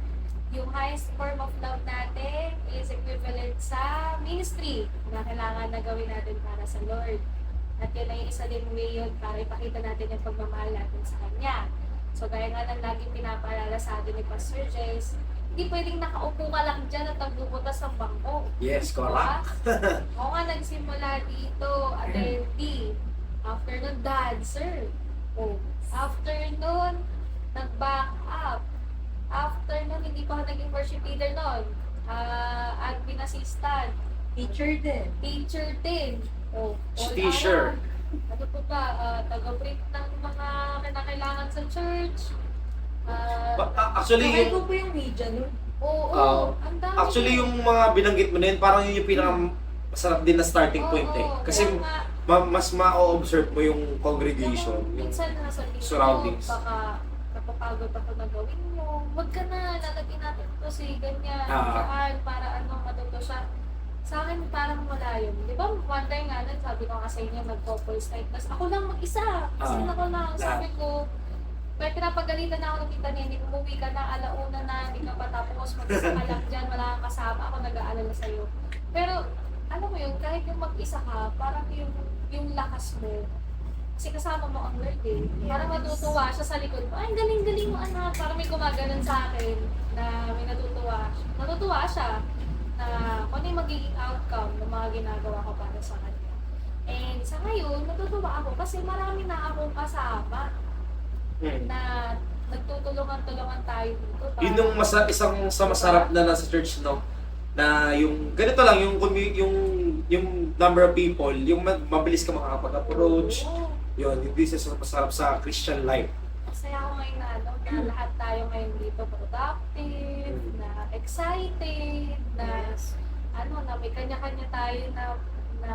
yung highest form of love natin is equivalent sa ministry na kailangan na gawin natin para sa Lord. At yun ay isa din way yun para ipakita natin yung pagmamahal natin sa Kanya. So gaya nga ng laging pinapaalala sa atin ni Pastor Jace, hindi pwedeng nakaupo ka lang dyan at nagbubutas ng bangko. Yes, correct. Oo nga, nagsimula dito, attendee. After nun, dancer. Oh. After nun, nag-back up. After nun, hindi pa ako naging worship leader nun. Admin assistant. Teacher din. Teacher din. Oh, all Teacher. around. Ano po ba? Taga-brief ng mga kinakailangan sa church. Actually, Kahit ko po yung media nun. Oo, ang dami. actually yung mga binanggit mo na yun, parang yun yung pinaka-masarap din na starting point eh. Oo, Kasi kaya nga, mas ma-observe mo yung congregation. kung Yung minsan nasa likod, surroundings. baka napapagod ako na gawin mo. Huwag ka na, lalagyan natin ito si ganyan, saan, para ano, matuto siya. Sa akin, parang wala yun. Di ba, one time nga nun, sabi ko nga sa inyo, nag-couples night, tapos ako lang mag-isa. Kasi ako lang, sabi ko, kaya pinapagalitan na ako ng kita niya, hindi umuwi ka na, alauna na, hindi ka pa tapos, mag-isa ka lang dyan, wala kang kasama, ako nag-aalala sa'yo. Pero, alam mo yun, kahit yung mag-isa ka, parang yung lakas mo, kasi kasama mo ang Lord eh. Parang matutuwa siya sa likod mo, ay, galing-galing mo anak, parang may gumaganon sa akin, na may natutuwa. Natutuwa siya, na kung ano yung magiging outcome ng mga ginagawa ko para sa kanya. And sa ngayon, natutuwa ako kasi marami na akong kasama na nagtutulungan-tulungan tayo dito. Yun yung isang sa masarap na nasa church, no? Na yung ganito lang, yung number of people, yung mabilis ka makakapag-approach. Oo. Yun, hindi siya masarap sa Christian life. Masaya ako ngayon na, ano, na lahat tayo ngayon dito productive, na excited, na ano, na may kanya-kanya tayo na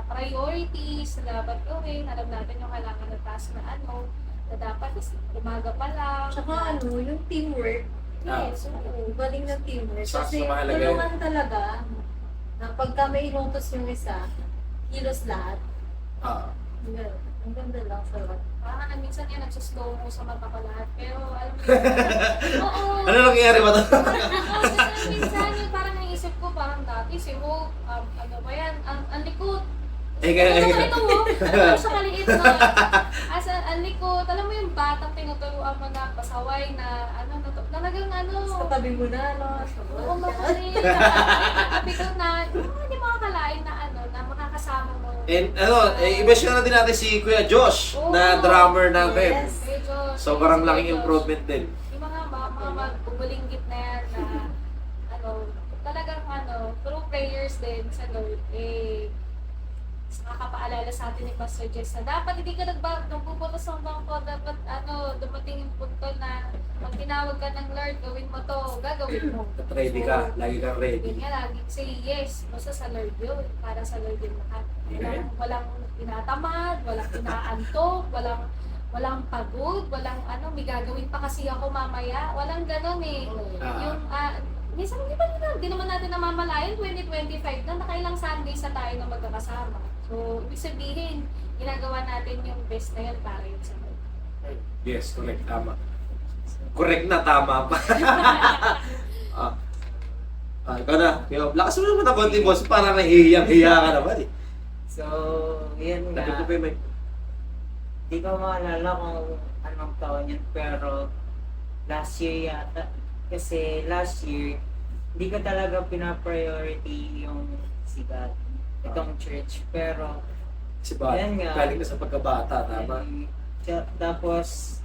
priorities na dapat gawin. Alam natin yung kailangan na task na ano, na dapat is umaga pa lang. Tsaka ano, yung teamwork. Yes, oo. Galing ng teamwork. Sa Kasi mahalaga yun. tulungan talaga na pagka may inutos yung isa, kilos lahat. Ang ganda lang sa lahat. Parang minsan yan, nagsuslow mo sa mata ko lahat. Pero alam mo yun, oo. Ano nangyayari ba to? Oo, kasi minsan yun, parang naisip ko, parang dati si Hope, ano ba yan, ang likod. Ito mo, ano siya kaliit na. Asa, ang likod, alam mo yung batang tinuturuan mo na pasaway na, talagang Sa tabi mo na, no? Oo, makulit. Sabi ko na, hindi makakalain na na makakasama mo. And i-mention na din natin si Kuya Josh Oo. na drummer ng Rem. Yes. Kay Diyos, So parang kay laking Diyos. improvement din. Yung mga magbubulinggit na yan na, talagang through prayers din sa Lord, nakakapaalala sa atin ni Pastor Jess na dapat hindi ka nagbubutas ng bangko, dapat dumating yung punto na pag tinawag ka ng Lord, gawin mo to, gagawin mo. At ready ka, lagi kang ready. Yun nga, laging say yes, basta sa Lord yun, para sa Lord yun lahat. Walang tinatamad, walang inaantok, walang pagod, walang may gagawin pa kasi ako mamaya, walang ganon eh. Yung, minsan hindi naman natin namamalayan, 2025 na, nakailang Sundays na tayo na magkakasama. So, ibig sabihin, ginagawa natin yung best na yun para yun sa Lord. Yes, correct, tama. Correct na, tama pa. Ikaw na. Lakas mo naman ang konti, boss. Parang nahihiyang-hiya ka naman eh. So, yun nga. Lapit ko pa yung mic. Di ko maalala kung anong taon yun, pero last year yata. Kasi last year, hindi ko talaga pinapriority yung si God, itong church. Pero, Kasi ba, yan nga. galing ka sa pagkabata, tama? Tapos,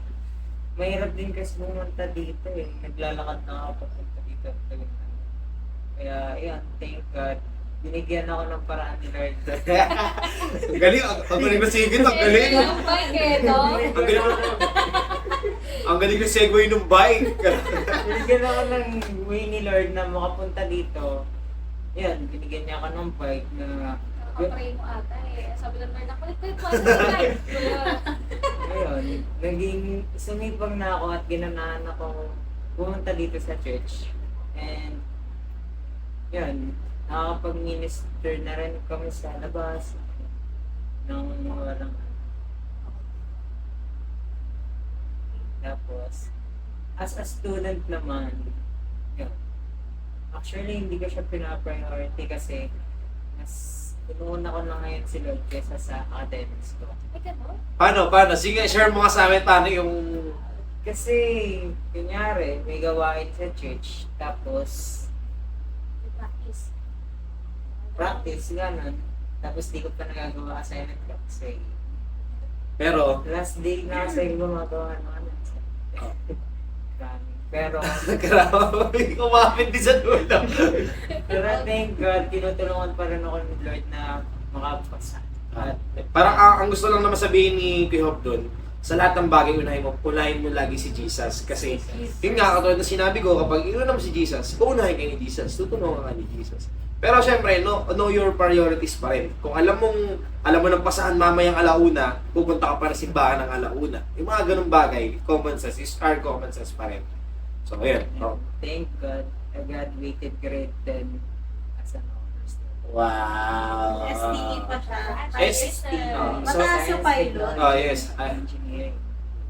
mahirap din kasi pumunta dito eh. Naglalakad na ako papunta dito. Kaya, yan, thank God. Binigyan ako ng paraan ni Lord. Ang galing, ang galing na sige, ang galing. Yung bike no? Ang galing ang galing na segue ng bike. Binigyan ako ng way ni Lord na makapunta dito. Yan, binigyan niya ako ng bike na Nakapray mo ata eh. Sabi ng Lord, nakulit-kulit mo sa bike. ayun, naging sumipag na ako at ginanahan ako pumunta dito sa church. And yun, nakakapag-minister na rin kami sa labas ng walang tapos as a student naman yun. Actually hindi ko siya pina-priority kasi mas inuuna ko na ngayon si Lord kesa sa academics ko. Ay, gano'n? Paano? Sige, share mo nga sa amin paano yung... Kasi kunyari may gawain sa church tapos practice, gano'n. Tapos di ko pa nagagawa assignment ko kasi Pero, last day na kasi gumagawa ng ano. Pero, grabe, kumapit din sa dulo. pero thank God, tinutulungan pa rin ako ni Lord na makapasa. At Parang ang gusto lang naman sabihin ni Kuya Hope doon, sa lahat ng bagay unahin mo lagi si Jesus. Kasi, yun nga, katulad na sinabi ko, kapag inunan mo si Jesus, uunahin kayo ni Jesus, tutulungan ka ni Jesus. Pero syempre, know your priorities pa rin. Kung alam mo ng pasahan mamayang alauna, pupunta ka pa na simbahan ng alauna. Yung mga ganung bagay, common sense is our common sense pa rin. So, ayan. Oh. thank God, I graduated grade 10 as an honors student. Wow! STE pa siya. STE. So, Mataas yung pilot. Oh, yes. Engineering.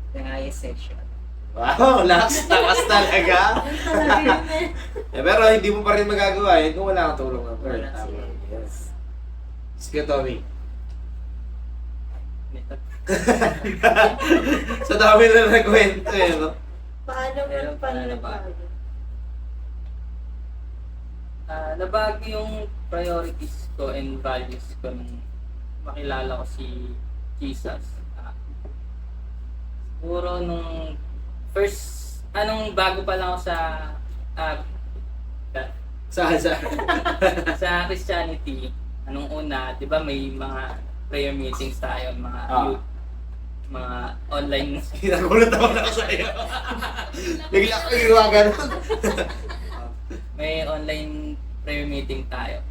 The highest section. Wow, lakas talaga. Yun talaga yun eh. Pero hindi mo pa rin magagawa yun kung wala kang tulong ng Lord. Wala Tama. siya. Yes. Sige, Tommy. Sa dami na nagkwento eh, no? Paano mo nagbago? Nabago yung priorities ko and values ko nung makilala ko si Jesus. Siguro nung bago pa lang ako sa Christianity, anong una, 'di ba may mga prayer meetings tayo, mga youth, mga online. Nagulat ako na ako sa iyo. Bigla ko ginawa ganun. May online prayer meeting tayo.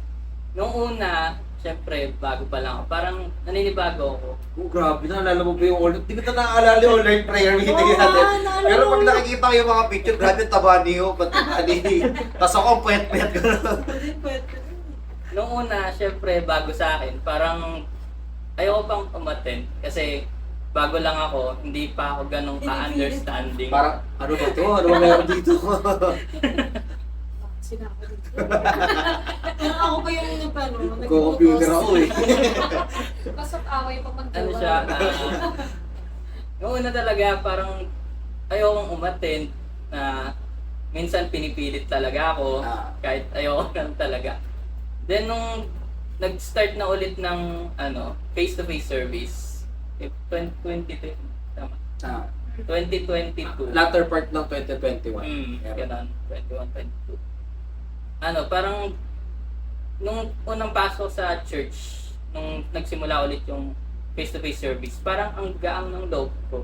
Nung una, syempre, bago pa lang ako, parang naninibago ako. Oh, grabe, naalala mo ba yung online? Hindi ko na naaalala yung online prayer meeting natin. naalala Pero pag ko. nakikita ko yung mga picture, grabe yung taba niyo, ba't tapos ako ang puyat-puyat ko. Nung una, syempre, bago sa akin, parang ayoko pang umattend kasi bago lang ako, hindi pa ako ganun ka-understanding. Parang, ano ba to? Ano ba meron dito? sila ako dito. Pero ako pa yung Computer ako eh. Pasok away pa Ano magjowa. siya, noong una talaga parang ayokong umattend na minsan pinipilit talaga ako kahit ayoko lang talaga. Then nung nag-start na ulit ng face-to-face service, 2020, tama. 2022. Latter part ng 2021. Ganun, 21, 22. Parang nung unang pasok sa church, nung nagsimula ulit yung face-to-face service, parang ang gaang ng loob ko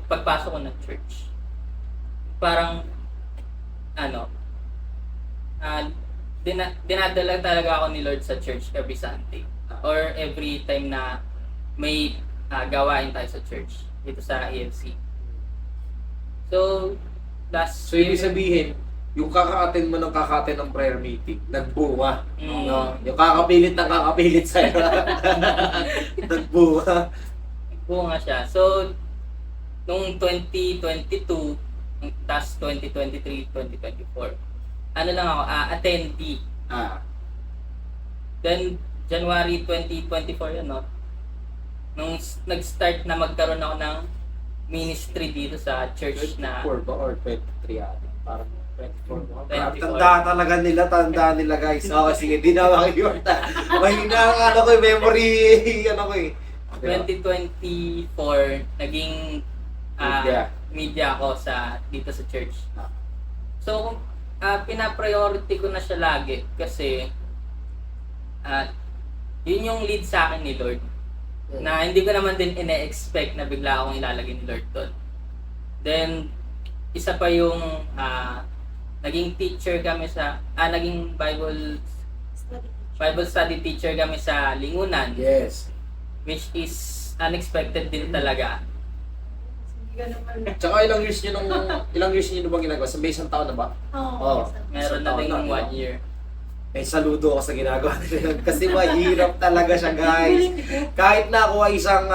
pagpasok ko ng church. Parang dinadala talaga ako ni Lord sa church every Sunday or every time na may gawain tayo sa church dito sa EFC. So, So, ibig sabihin, yung kakaatin mo ng kakaatin ng prayer meeting, nagbunga. No? Yung kakapilit ng kakapilit sa'yo. Nagbunga. Bunga siya. So, nung 2022, tas 2023, 2024, lang ako, attendee. Then, January 2024 nung nag-start na magkaroon ako ng ministry dito sa church na 24 ba or 23 ata? Parang 24. 24. Tanda nila guys. Okay, sige, di na makiyorta. Mahina ang memory, eh. 2024, naging media ako dito sa church. So, pina-priority ko na siya lagi kasi yun yung lead sa akin ni Lord. Na hindi ko naman din ine-expect na bigla akong ilalagay ni Lord doon. Then, isa pa yung naging teacher kami naging Bible study teacher kami sa Lingunan. Yes. Which is unexpected din talaga. Tsaka ilang years nyo ba ginagawa? Sa may isang taon na ba? Oo. Meron na din yung 1 year. Saludo ako sa ginagawa nila. Kasi mahirap talaga siya, guys. Kahit na ako ay isang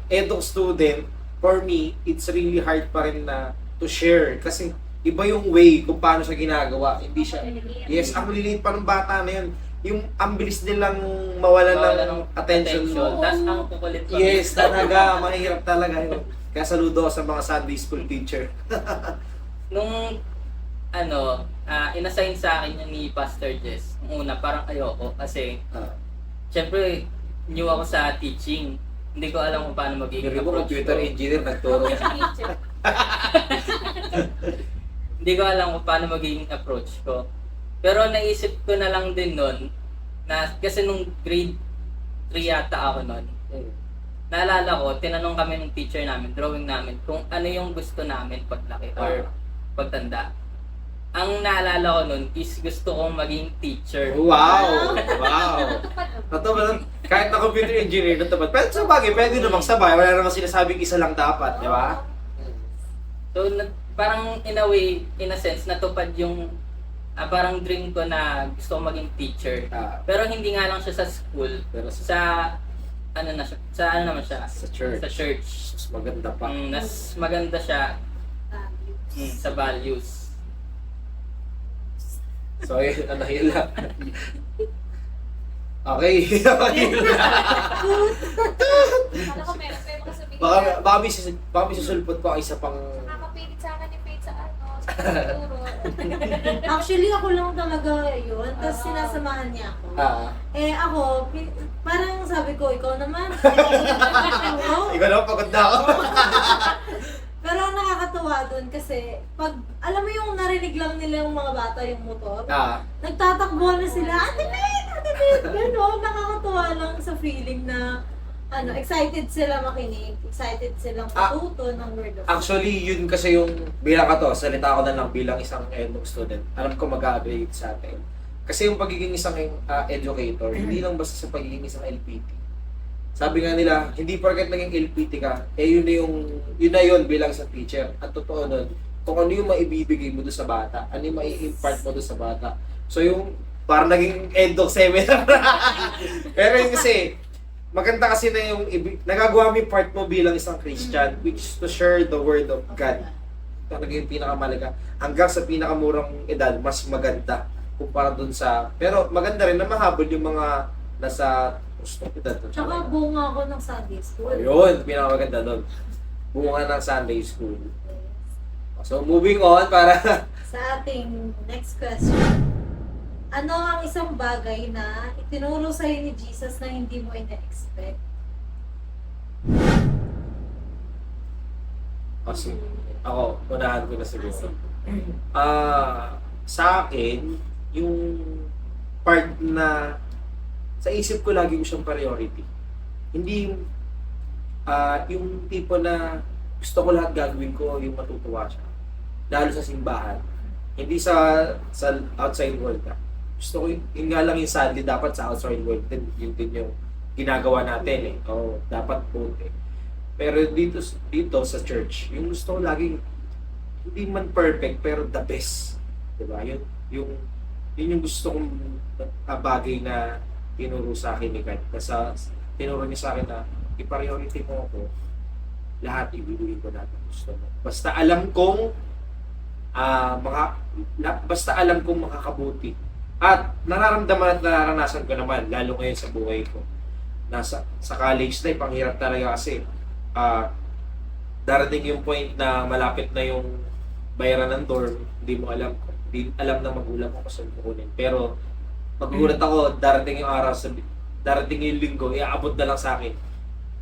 eduk student, for me, it's really hard pa rin na to share. Kasi iba yung way kung paano siya ginagawa. Hindi siya, yes, ang liliit pa ng bata na yun. Yung ang bilis nilang mawalan ng attention mo. Tapos ang kukulit pa. Yes, talaga. Mahirap talaga yun. Kaya saludo ako sa mga Sunday school teacher. Nung inassign sa akin yung ni Pastor Jess, nung una parang ayoko kasi syempre new ako sa teaching. Hindi ko alam kung paano magiging Hindi mo approach computer ko. engineer nagturo. Hindi ko alam kung paano magiging approach ko. Pero naisip ko na lang din nun na kasi nung grade 3 yata ako nun. Naalala ko, tinanong kami ng teacher namin, drawing namin, kung ano yung gusto namin paglaki or pagtanda. Ang naalala ko nun is gusto kong maging teacher. Wow! Wow! Totoo, kahit na computer engineer na tapat. Pero sa bagay, pwede namang sabay. Wala namang sinasabing isa lang dapat, di ba? So, parang in a way, in a sense, natupad yung parang dream ko na gusto kong maging teacher. Pero hindi nga lang siya sa school. Pero ano naman siya? Sa church. Sa church. Mas maganda pa. Mas maganda siya sa values. So, yun lang. Okay. Okay lang. Kala ko meron pa yung sabihin. Baka may susulpot pa isa pang... Nakakapilit sa akin ni Faith sa siguro. Actually, ako lang talaga yun. Tapos sinasamahan niya ako. Ako, parang sabi ko, ikaw naman. Ikaw naman, pagod na ako. Pero ang nakakatuwa dun kasi, pag, alam mo yung narinig lang nila yung mga bata yung motor, nagtatakbo na sila, Ate Pete, gano'n, nakakatuwa lang sa feeling na, excited sila makinig, excited silang matuto ng word of God. Actually, yun kasi yung, bilang ka to, salita ko na lang bilang isang eduk student, alam ko mag-agree sa atin. Kasi yung pagiging isang educator, hindi lang basta sa pagiging isang LPT. Sabi nga nila, hindi porket naging LPT ka, yun na yun bilang sa teacher. At totoo nun, kung ano yung maibibigay mo doon sa bata, ano yung mai-impart mo doon sa bata. So yung, parang naging eduk seminar. Pero yun kasi, maganda kasi na yung, nagagawa mo yung part mo bilang isang Christian, which is to share the word of God. talaga yung pinakamalaga. Hanggang sa pinakamurang edad, mas maganda kumpara dun sa... Pero maganda rin na mahabol yung mga nasa gustong edad. Tsaka bunga ako ng Sunday school. Ayun, pinakamaganda doon. Bunga ng Sunday School. So, moving on para... Sa ating next question. Ano ang isang bagay na itinuro sa'yo ni Jesus na hindi mo ina-expect? Kasi, ako, unahan ko na siguro. Sa akin, yung part na sa isip ko lagi ko siyang priority. Hindi yung tipo na gusto ko lahat gagawin ko, yung matutuwa siya. Lalo sa simbahan. Hindi sa outside world na. Gusto ko, yun nga lang yung sadly, dapat sa outside world din, yun din yung ginagawa natin eh. Oo, dapat po eh. Pero dito sa church, yung gusto ko laging hindi man perfect pero the best. 'Di ba? Yun yung gusto kong bagay na tinuro sa akin ni God. Kasi tinuro niya sa akin na i-priority mo ako, lahat ibibigay ko lahat ng gusto mo. Basta alam kong makakabuti. At nararamdaman at nararanasan ko naman, lalo ngayon sa buhay ko. Sa college life, ang hirap talaga kasi darating yung point na malapit na yung bayaran ng dorm, hindi mo alam, hindi alam ng magulang mo kung saan kukunin. Pero magugulat ako, darating yung araw, darating yung linggo, iaabot na lang sa akin.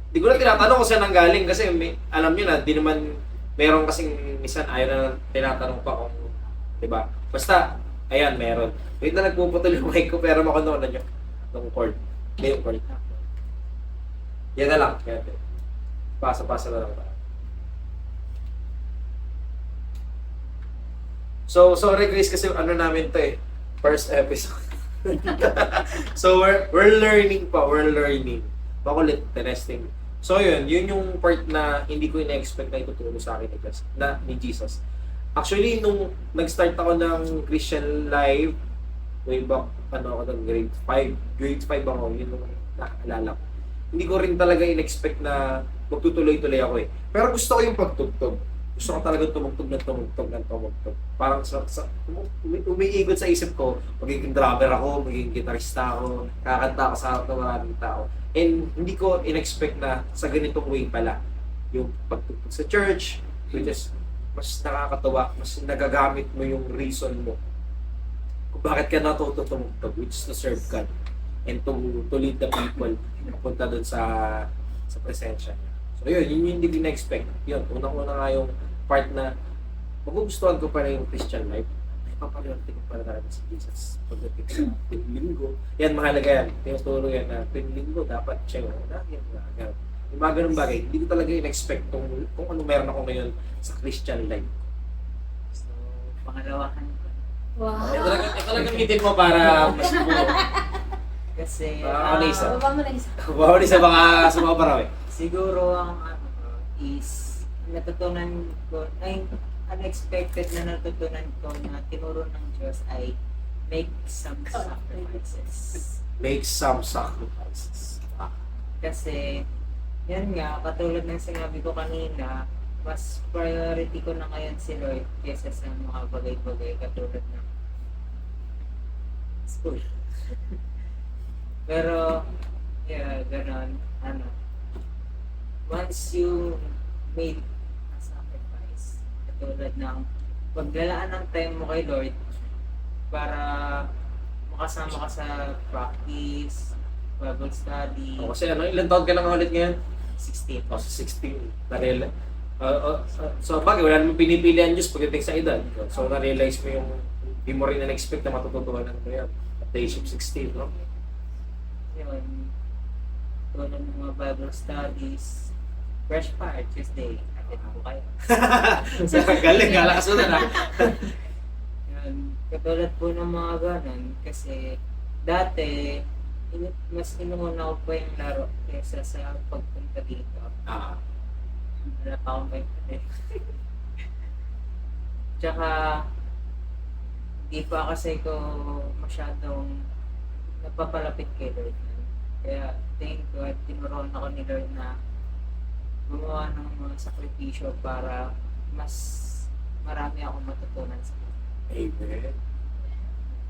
Hindi ko na tinatanong kung saan ang galing kasi alam nyo na, di naman, meron kasing minsan ayaw na tinatanong pa kung, di ba? Basta, ayan, meron. Wait na nagpuputol yung mic ko pero makunonan nyo ng cord. Hindi yung cord. Yan na lang. Kaya, pasa-pasa na lang. So, sorry Chris kasi ano namin to eh. First episode. So, we're learning pa. We're learning. Makulit, testing. So, yun yung part na hindi ko ina-expect na ituturo sa akin ni Jesus. Actually, nung nag-start ako ng Christian life, way back, ako ng grade 5. Grade 5 ako, yun yung nakakaalala ko. Hindi ko rin talaga in-expect na magtutuloy-tuloy ako eh. Pero gusto ko yung pagtugtog. Gusto ko talaga tumugtog. Parang umiikot sa isip ko, magiging drummer ako, magiging gitarista ako, kakanta ako sa harap ng maraming tao. And hindi ko in-expect na sa ganitong way pala. Yung pagtugtog sa church, which is mas nakakatawa, mas nagagamit mo yung reason mo kung bakit ka natuto tumugtog, which is to serve God and to lead the people punta doon sa presensya niya. So yun yung hindi din na-expect. Yun, unang-una nga yung part na magugustuhan ko pa rin yung Christian life. Ay, papaliwanti ko para talaga si Jesus. Pagdating sa tuwing linggo. Yan, mahalaga yan. Tinuturo yan na tuwing linggo dapat siya yung yung mga ganun bagay. Hindi ko talaga in-expect kung ano meron ako ngayon sa Christian life. So, pangalawahan ko. Wow. Ito lang gamitin mo para mas buo. Kasi, Ano isa? Baba mo na isa. Bawal sa mga parawi. siguro ang is natutunan ko, ay unexpected na natutunan ko na tinuro ng Diyos ay make some sacrifices. Make some sacrifices. Kasi, yan nga, katulad ng sinabi ko kanina, mas priority ko na ngayon si Lord kesa sa mga bagay-bagay katulad ng school. Pero, yeah, ganon, once you made a sacrifice, katulad ng paglalaan ng time mo kay Lord para makasama ka sa practice, Bible study, Kasi ilan taon ka na nga ulit ngayon? 16. Sa 16. So bagay, wala naman pinipili ang Diyos pagdating sa edad. So na-realize mo yung hindi mo rin na-expect na matututunan mo yan. At the age of 16, no? Yun, tulad ng mga Bible studies, Fresh Fire Tuesday, atin po kayo. Galing, gala kasunod na. Yun, katulad po ng mga ganon, kasi dati, mas inuuna ko pa yung laro kesa sa pagpunta dito. Wala pa akong may Tsaka, di pa kasi ko masyadong napapalapit kay Lord. Kaya, thank God, tinuruan ako ni Lord na gumawa ng mga sakripisyo para mas marami akong matutunan sa kanya. Amen.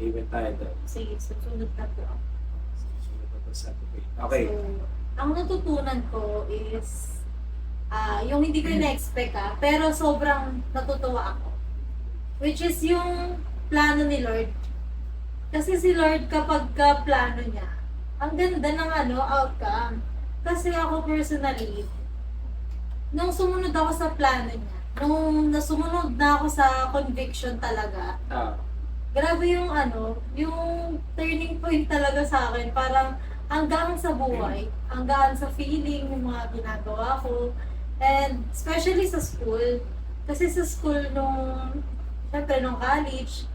Amen tayo doon. Sige, susunod na po ako. Susunod na to sa debate. Okay. So, ang natutunan ko is, yung hindi ko na-expect pero sobrang natutuwa ako. Which is yung plano ni Lord. Kasi si Lord kapag ka plano niya, ang ganda ng outcome. Kasi ako personally, nung sumunod ako sa plano niya, nung nasumunod na ako sa conviction talaga, grabe yung yung turning point talaga sa akin. Parang hanggang sa buhay, hanggang sa feeling ng mga ginagawa ko. And especially sa school. Kasi sa school syempre nung college,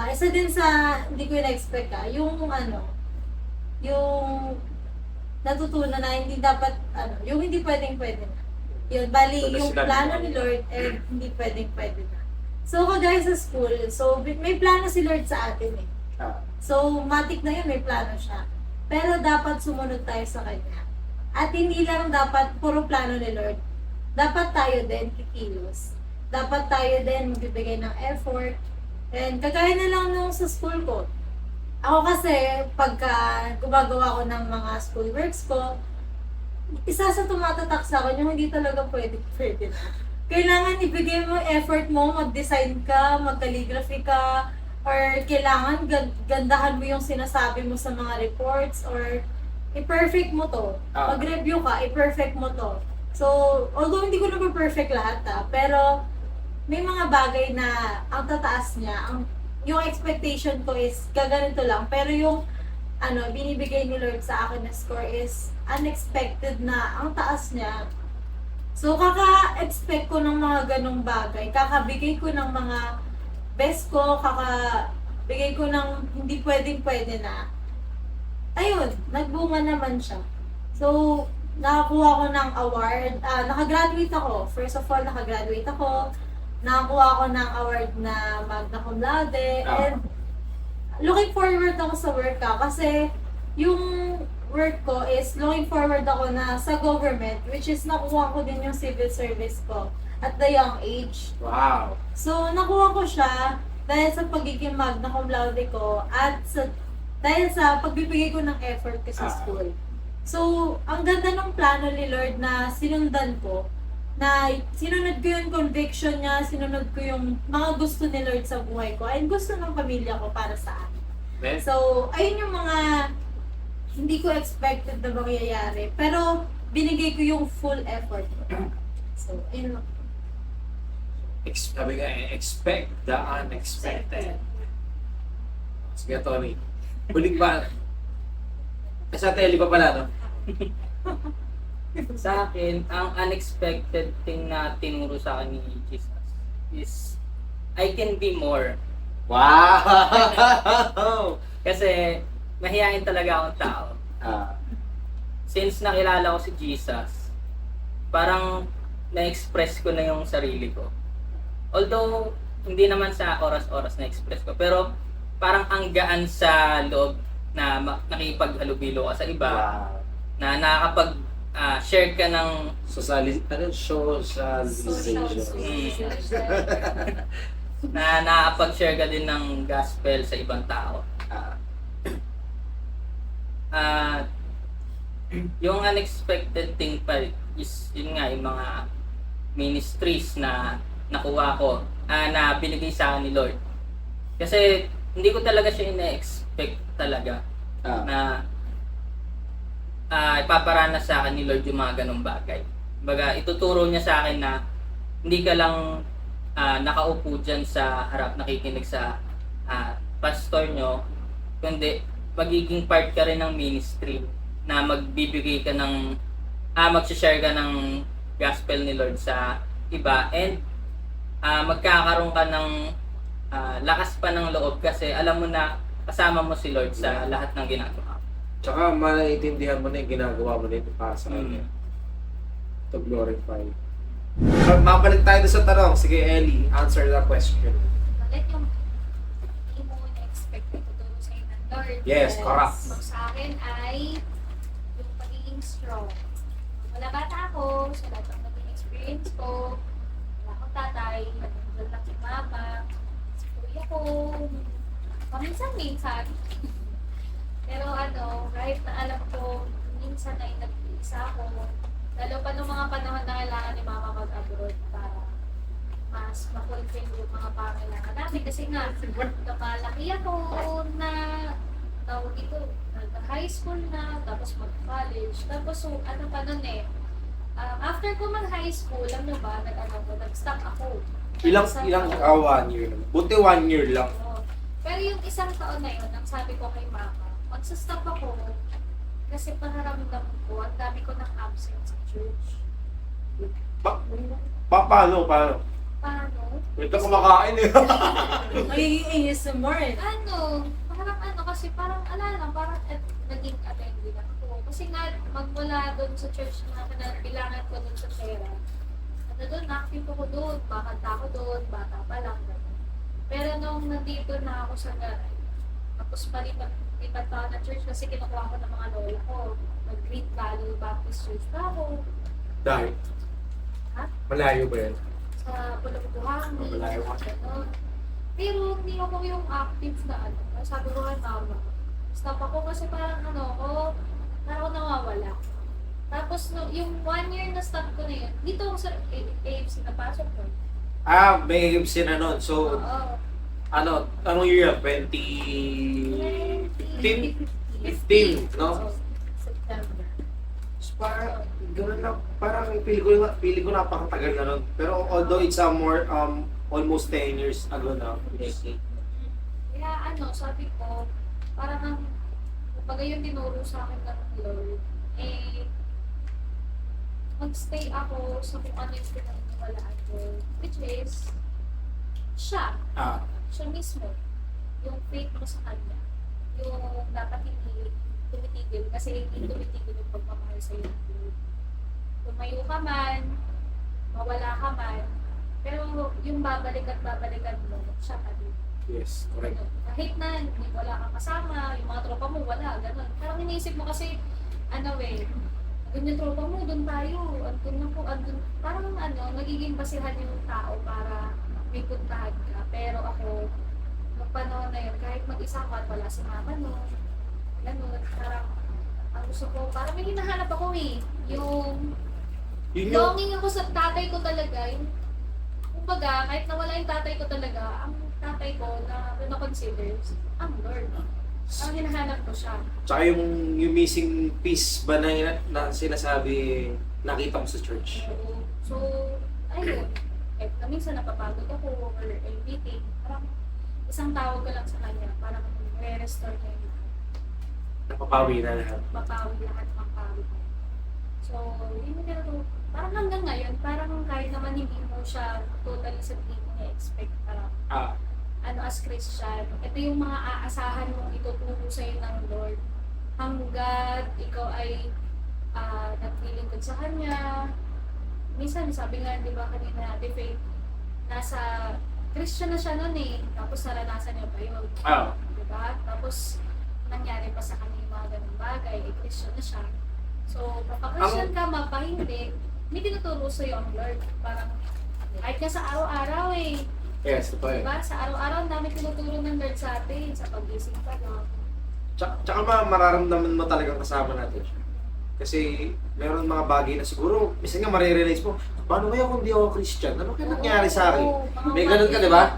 isa din sa hindi ko na-expect yung yung natutunan na hindi dapat, yung hindi pwedeng-pwede na. Yun, bali, So, yung sila plano naman. ni Lord, hindi pwedeng-pwede na. So, kagaya sa school, so, may plano si Lord sa atin eh. So, matik na yun, may plano siya. Pero dapat sumunod tayo sa Kanya. At hindi lang dapat puro plano ni Lord. Dapat tayo din kikilos. Dapat tayo din magbibigay ng effort. And kagaya na lang nung sa school ko. Ako kasi, pagka gumagawa ko ng mga school works ko, isa sa tumatatak sa akin yung hindi talaga pwede na. Kailangan ibigay mo effort mo, mag-design ka, mag-calligraphy ka, or kailangan gandahan mo yung sinasabi mo sa mga reports, or i-perfect mo to. Mag-review ka, i-perfect mo to. So, although hindi ko na perfect lahat pero may mga bagay na ang tataas niya, yung expectation ko is gaganito lang, pero yung binibigay ni Lord sa akin na score is unexpected na ang taas niya. So, kaka-expect ko ng mga ganong bagay. Kakabigay ko ng mga best ko, kakabigay ko ng hindi pwedeng-pwede na. Ayun, nagbunga naman siya. So, nakakuha ko ng award. Nakagraduate ako. First of all, nakagraduate ako. Nakakuha ko ng award na magna cum laude. And looking forward ako sa work kasi yung work ko is looking forward ako na sa government, which is nakuha ko din yung civil service ko at the young age. Wow. So, nakuha ko siya dahil sa pagiging magna cum laude ko at dahil sa pagbibigay ko ng effort ko sa school. So, ang ganda ng plano ni Lord na sinundan ko, na sinunod ko yung conviction niya, sinunod ko yung mga gusto ni Lord sa buhay ko, ay gusto ng pamilya ko para sa akin. Amen. So, ayun yung mga hindi ko expected na mangyayari. Pero, binigay ko yung full effort ko. So, ayun lang. Sabi nga, expect the unexpected. Sige, Tony. Huling ba? Sa tele pa pala, no? Sa akin, ang unexpected thing na tinuro sa akin ni Jesus is I can be more. Wow! Kasi mahihain talaga akong tao. Since nakilala ko si Jesus, parang na-express ko na yung sarili ko. Although, hindi naman sa oras-oras na-express ko, pero parang ang gaan sa loob na nakipaghalubilo ka sa iba, na nakakapag-share ka ng Socialization. na nakakapag-share ka din ng gospel sa ibang tao. Yung unexpected thing pa is yun nga, yung mga ministries na nakuha ko, na binigay sa akin ni Lord. Kasi hindi ko talaga siya ina-expect talaga na ipaparanas sa akin ni Lord yung mga ganong bagay. Baga, ituturo niya sa akin na hindi ka lang nakaupo dyan sa harap nakikinig sa pastor nyo, kundi magiging part ka rin ng ministry na magbibigay ka ng mag-share ka ng gospel ni Lord sa iba, and magkakaroon ka ng lakas pa ng loob kasi alam mo na kasama mo si Lord sa lahat ng ginagawa. Tsaka maintindihan mo na yung ginagawa mo na ito para sa kanya. To glorify. Mabalik tayo sa tanong. Sige, Ellie, answer the question. Ulit yung hindi mo na-expect na tutulong sa inyo ng Lord. Yes, correct. So, sa akin ay yung pagiging strong. Wala bata ako, sa lahat ng naging experience ko, wala akong akong tatay, nandun lang si mama, si kuya ko, paminsan-minsan. Pero kahit na alam ko, minsan ay nag-iisa ako, lalo pa nung mga panahon na kailangan ni mama mag-abroad para mas ma-fulfill yung mga pangailangan namin. Kasi nga, lumalaki ako na tawag ito, nag-high school na, tapos mag-college. Tapos, so, pa nun after ko mag-high school, alam nyo ba, nag-stop ako. Ilang, Isang ilang, taon. 1 year lang. Buti 1 year lang. Oo. Pero yung isang taon na yun, ang sabi ko kay mama, magsa-stop ako kasi panaramdam ko, ang dami ko ng absent sa church. Paano? Paano? Ito kumakain eh. Magiging ASMR eh. Parang kasi parang parang naging attendee lang ako. Kasi nga, magmula doon sa church na kailangan ko doon sa pera. Doon, active ako doon, bakanta ako doon, bata pa lang. Pero nung nandito na ako sa garay, tapos palipat ako na church kasi kinukuha ko ng mga lola ko. Mag-Great Valley Baptist Church pa ako. Dahil? Ha? Malayo ba yan? Sa Pulang Buhangin. Malayo ka. Ganon. Pero hindi ako yung active na sabi ko kay mama. Stop ako kasi parang parang ako nawawala. Tapos yung 1 year na stop ko na yun, dito ako sa AFC napasok ko. May AFC na nun. So, Oo. anong year yan? 2015? 15, no? Oo. September. So, parang, gano'n na, parang pili ko napakatagal na nun. Pero although it's more, almost 10 years ago na. Decade. Kaya sabi ko, parang pag yung tinuro sa akin ng Lord, magstay ako sa kung ano yung pinaniwalaan ko. Which is, siya mismo. Yung faith mo sa kanya. Yung dapat hindi tumitigil kasi hindi tumitigil yung pagmamahal sa iyo. Tumayo ka man, mawala ka man, pero yung babalikan mo, siya pa din. Yes, correct. Kahit na wala kang kasama, yung mga tropa mo wala, gano'n. Parang iniisip mo kasi, yung tropa mo, doon tayo, andun. Parang nagiging basihan yung tao para may puntahan ka. Pero ako, nung panahon na yun, kahit mag-isa ko at wala si mama no, gano'n, parang, ang gusto ko, parang may hinahanap ako yung Yun yung, longing ako sa tatay ko talaga, kumbaga, kahit nawala yung tatay ko talaga, ang tatay ko na consider ang Lord. Ang hinahanap ko siya. tsaka yung missing piece ba na sinasabi nakita mo sa church? Oo. So, ayun. Na minsan napapagod ako or anything. Parang isang tawag ko lang sa kanya. Parang re-restore niya yung Napapawi na lahat. mapawi lahat ng pawid. So, yun yung ganito. Parang hanggang ngayon, parang kahit naman hindi mo siya totally sa hindi mo na-expect. Parang as Christian, ito yung mga aasahan mong ituturo sa'yo ng Lord. Hanggat ikaw ay nag-feeling sa Kanya. Minsan, sabi nga, di ba kanina natin, Faith, nasa Christian na siya nun tapos naranasan niya pa yun. Di ba? Tapos, nangyari pa sa kanya yung mga ganung bagay, Christian na siya. So, mapa-Christian ka, mapa-hindi, may tinuturo sa'yo ang Lord. Parang, kahit ka sa araw-araw Yes, ito eh. diba? Sa araw-araw, ang dami tinuturo ng Lord sa atin, sa pag-gising pa lang. Tsaka mararamdaman mo talagang kasama natin siya. Kasi meron mga bagay na siguro, minsan nga marirealize mo, paano kaya kung di ako Christian? Ano kaya nangyari sa akin? May ganun ka, di ba?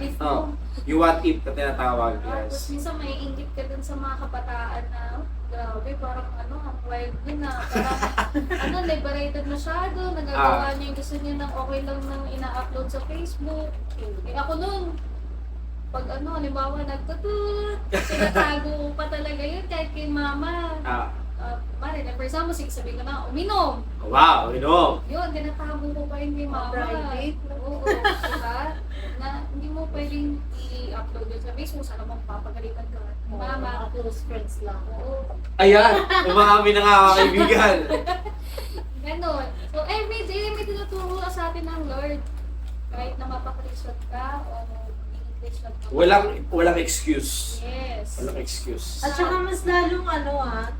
Yung what if na tinatawag. Tapos Yes. minsan may inggit ka dun sa mga kabataan na, grabe, parang ang wild din na, parang liberated masyado, nagagawa niya yung gusto niya ng okay lang nang ina-upload sa Facebook. Ako nun, pag halimbawa nagtutut, sinatago ko pa talaga yun kahit kay mama. Mari, for example, sabihin ko na, uminom. Wow, Yun, tinatago ko pa yun kay mama. Private. Oo, diba? Na hindi mo pwedeng i-upload yun sa Facebook, sana mong papagalitan ka. Mama, Close friends lang. oo. Ayan, umami na nga mga kaibigan. Ganon. So, every day, may tinuturo sa atin ng Lord. Kahit na mapakrisyon ka, o hindi Christian ka. Walang excuse. Yes. Walang excuse. At saka mas lalong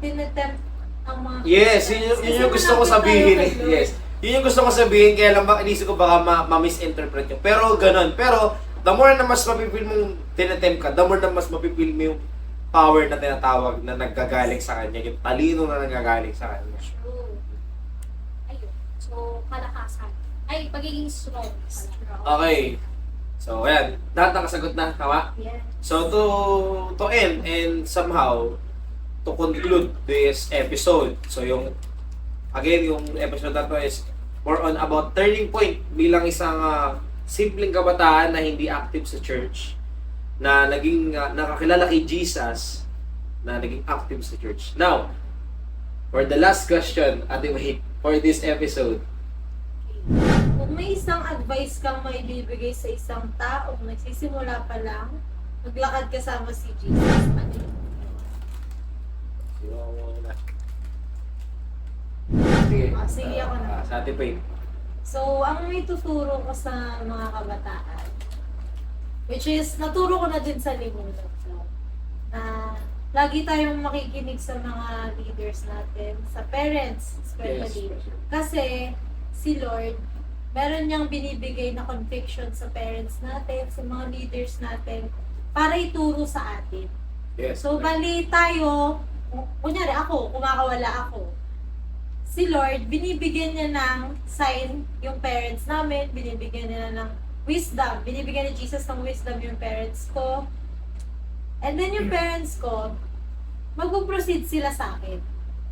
tinetempt ang mga Yes, Christians. yun yung Kasi gusto ko malapit sabihin tayo eh. kay Lord. Yes. Yun yung gusto ko sabihin, kaya lang inisip ko baka ma-misinterpret nyo. Pero ganun. Pero, the more na mas mapipil mong tinatempt ka, the more na mas mapipil mo yung power na tinatawag na naggagaling sa kanya, yung talino na nanggagaling sa kanya. True. Ayun. So, kalakasan. Ay, pagiging strong. pala. Okay. So, ayan. Lahat nakasagot na, tama? Yes. So, to end and somehow, to conclude this episode. So, yung episode na to is more on about turning point bilang isang simpleng kabataan na hindi active sa church, na naging nakakilala kay Jesus, na naging active sa church. Now, for the last question, Ate Wait, for this episode. Kung may isang advice kang maibibigay sa isang taong nagsisimula pa lang, maglakad kasama si Jesus. Ano yun? Sige. Sige, ako na. Sa Ate Wait. So, ang may tuturo ko sa mga kabataan, which is, naturo ko na din sa limunan. So, na lagi tayong makikinig sa mga leaders natin, sa parents especially. Yes. Kasi si Lord, meron niyang binibigay na conviction sa parents natin, sa mga leaders natin, para ituro sa atin. Yes. So, bali tayo, kunyari ako, kumakawala ako. Si Lord, binibigyan niya ng sign yung parents namin, binibigyan niya ng wisdom, binibigyan ni Jesus ng wisdom yung parents ko. And then yung parents ko, mag-proceed sila sa akin.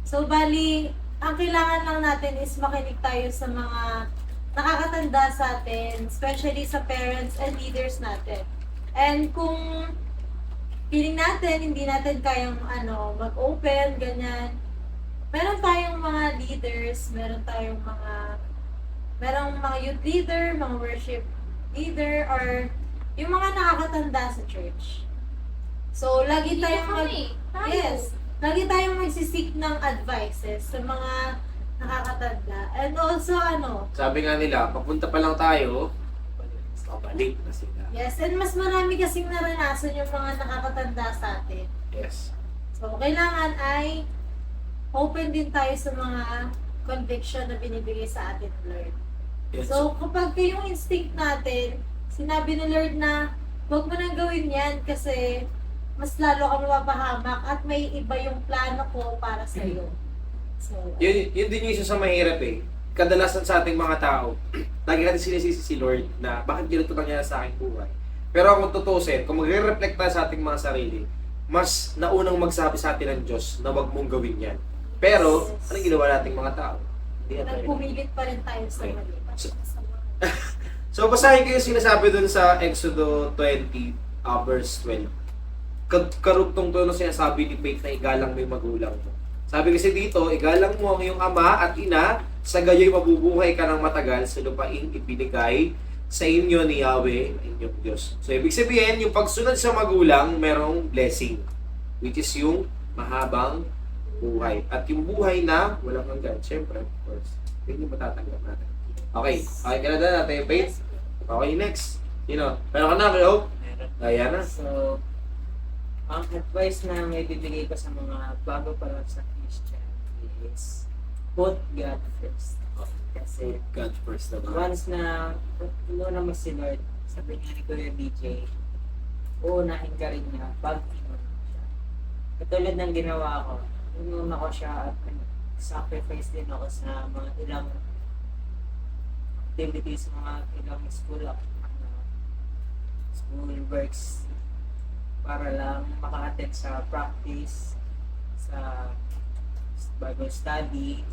So, bali, ang kailangan lang natin is makinig tayo sa mga nakakatanda sa atin, especially sa parents and leaders natin. And kung feeling natin, hindi natin kayang mag-open, ganyan, meron tayong mga leaders, merong mga youth leader, mga worship leader, or yung mga nakakatanda sa church. So, lagi Dito tayong kami. Tayo. yes, lagi tayong magsisik ng advices sa mga nakakatanda. And also, Sabi nga nila, papunta pa lang tayo, balik na sila. yes, and mas marami kasing naranasan yung mga nakakatanda sa atin. Yes. So, kailangan ay open din tayo sa mga conviction na binibigay sa atin ng Lord. Yes. So, kapag yung instinct natin, sinabi ni Lord na huwag mo nang gawin yan kasi mas lalo ka mapapahamak at may iba yung plano ko para sa iyo. So, Yun din yung isa sa mahirap eh. Kadalasan sa ating mga tao, lagi natin sinisisi si Lord na bakit ganito nangyari sa aking buhay. Pero kung tutusin, kung magre-reflect tayo sa ating mga sarili, mas naunang magsabi sa atin ng Diyos na huwag mong gawin yan. Pero, Yes. anong ginawa nating mga tao? Hindi natin. nagpumilit pa rin tayo sa Okay. mali. So, basahin ko yung sinasabi dun sa Exodo 20, verse 12. Karugtong to na sinasabi ni Faith na igalang mo yung magulang mo. Sabi kasi dito, igalang mo ang iyong ama at ina, sa gayo'y mabubuhay ka ng matagal sa lupaing ibinigay sa inyo ni Yahweh, inyong Diyos. So, ibig sabihin, yung pagsunod sa magulang, merong blessing, which is yung mahabang buhay. At yung buhay na walang hanggan, syempre, of course, yun yung matatanggap natin. Okay, okay ka na dyan natin yung Faith? Okay, next. Pero ka na, I hope. Meron. Ayan na. So, ang advice na may bibigay ko sa mga bago pa lang sa Christian is put God first. Kasi God first naman. once na inuna mo si Lord, sabi niya ni Kuya DJ, uunahin ka rin niya pag inuna mo siya. Katulad ng ginawa ko, inuna ko siya at sacrifice din ako sa mga ilang activities, mga ilang school works para lang maka-attend sa practice, sa Bible study,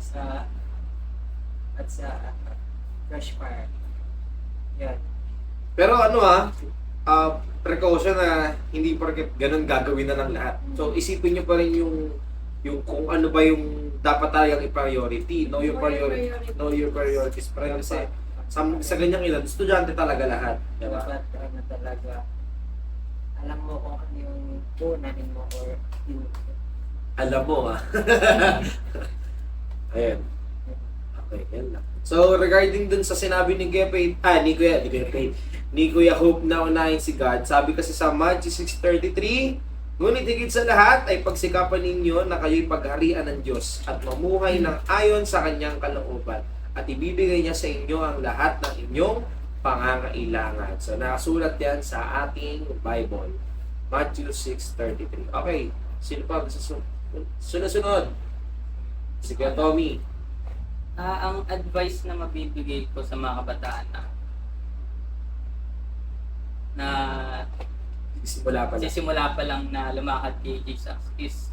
at sa fresh fire. Yan. Pero precaution na hindi porket ganun gagawin na ng lahat. So isipin nyo pa rin yung kung ano ba yung dapat tayong i-priority. Know your priorities pa rin kasi sa ganyang edad, estudyante talaga lahat. Diba? Dapat talaga alam mo kung ano yung unahin mo or yung Alam mo Ayan. Okay, yan lang. So, regarding dun sa sinabi ni Kuya Faith, ni Kuya Hope na unahin si God, sabi kasi sa Matthew 6:33, ngunit higit sa lahat ay pagsikapan ninyo na kayo'y pagharian ng Diyos at mamuhay ng ayon sa kanyang kalooban at ibibigay niya sa inyo ang lahat ng inyong pangangailangan. So, nakasulat yan sa ating Bible. Matthew 6:33. Okay, sino pa? Sunod-sunod. Sige, Tommy. Ang advice na mabibigay ko sa mga kabataan na sisimula pa lang na lumakad kay Jesus is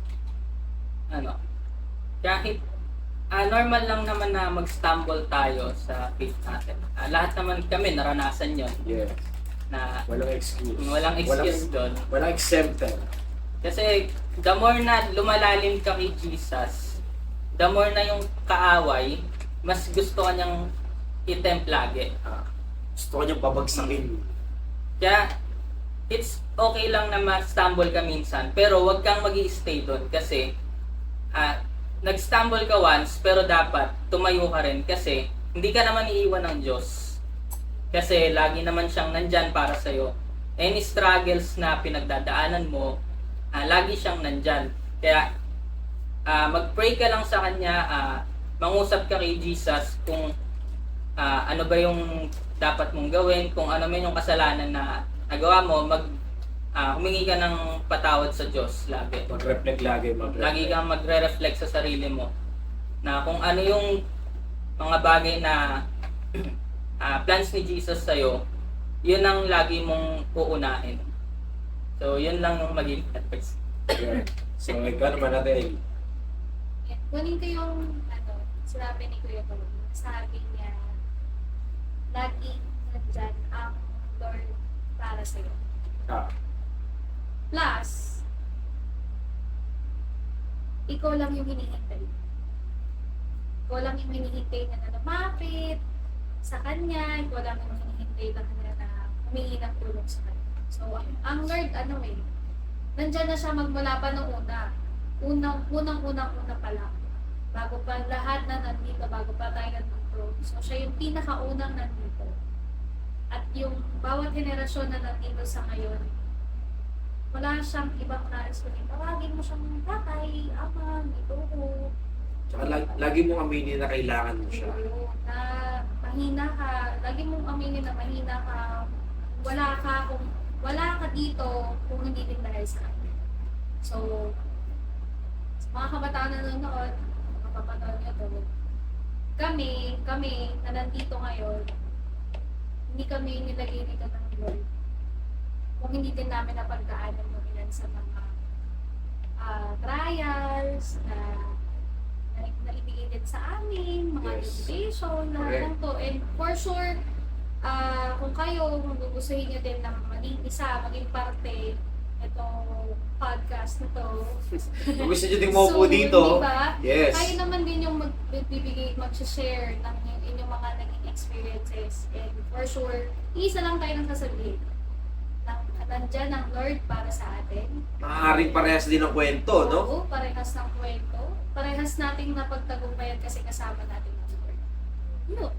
kahit normal lang naman na mag-stumble tayo sa faith natin. Lahat naman kami naranasan yon Yes. na Walang excuse. walang excuse doon. Walang exempted. Kasi the more na lumalalim ka kay Jesus, the more na yung kaaway, mas gusto ka niyang i-tempt lagi. Gusto ko niyang babagsakin. Kaya, it's okay lang na ma-stumble ka minsan, pero wag kang mag-i-stay doon kasi nag-stumble ka once, pero dapat tumayo ka rin kasi hindi ka naman iiwan ng Diyos. Kasi lagi naman siyang nandyan para sa'yo. Any struggles na pinagdadaanan mo, lagi siyang nandyan. Kaya, mag-pray ka lang sa Kanya, mangusap ka kay Jesus kung ano ba yung dapat mong gawin, kung ano man yung kasalanan na nagawa mo, humingi ka ng patawad sa Diyos lagi. Mag-reflect lagi. Lagi kang magre-reflect sa sarili mo na kung ano yung mga bagay na plans ni Jesus sa'yo, yun ang lagi mong uunahin. So, yun lang yung magiging advice. Yeah. So, ikaw naman natin. Kunin ko yung sinabi ni Kuya Paul. Sabi niya, laging nandyan ang Lord para sa'yo. Plus, ikaw lang yung hinihintay. Ikaw lang yung hinihintay na lumapit sa Kanya. Ikaw lang yung hinihintay na Kanya na humingi ng tulong sa Kanya. So, ang Lord, nandyan na siya magmula pa noong una. Unang-una pa lang. Bago pa lahat na nandito, bago pa tayo nandito. So, siya yung pinakaunang nandito. At yung bawat henerasyon na nandito sa ngayon, wala siyang ibang nais kundi tawagin mo siyang tatay, ama, ito ko. Tsaka lagi mong aminin na kailangan mo siya. Na mahina ka, lagi mong aminin na mahina ka, wala ka dito kung hindi din dahil sa kanya. So, sa mga kabataan na nanonood, mapapanood nyo to, kami na nandito ngayon, hindi kami nilagay dito ng Lord. Kung hindi din namin napagdaanan mo ilan sa mga trials na ibigay din sa amin, mga Yes. temptation, lahat ng to. And for sure, kung kayo, kung gugustuhin nyo din na maging parte itong podcast na to. Kung gusto nyo din maupo dito, diba? yes. Kayo naman din yung mag-share ng inyong mga naging experiences. And for sure, isa lang tayo ng sasabihin. Nandyan ang Lord para sa atin. Maaaring parehas din ang kwento, no? Oo, parehas ng kwento. Parehas nating napagtagumpayan kasi kasama natin ang Lord. Yun.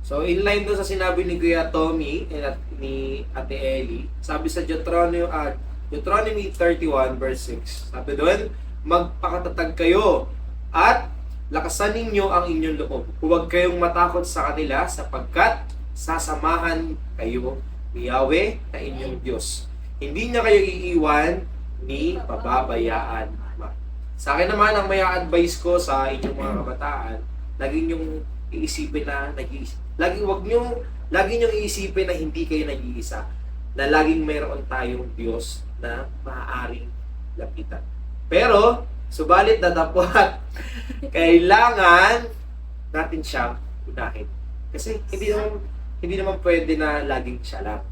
So, in line doon sa sinabi ni Kuya Tommy at ni Ate Ellie, sabi sa Deuteronomy 31 verse 6, sabi doon, magpakatatag kayo at lakasan ninyo ang inyong loob. Huwag kayong matakot sa kanila sapagkat sasamahan kayo ni Yahweh na inyong Diyos. Hindi niya kayo iiwan ni pababayaan. Sa akin naman, ang may advice ko sa inyong mga kabataan, lagi niyong iisipin na lagi niyong iisipin na hindi kayo nag-iisa, na laging mayroon tayong Diyos na maaaring lapitan. Pero, subalit datapwat, kailangan natin siyang unahin. Kasi hindi naman pwede na laging siya lang.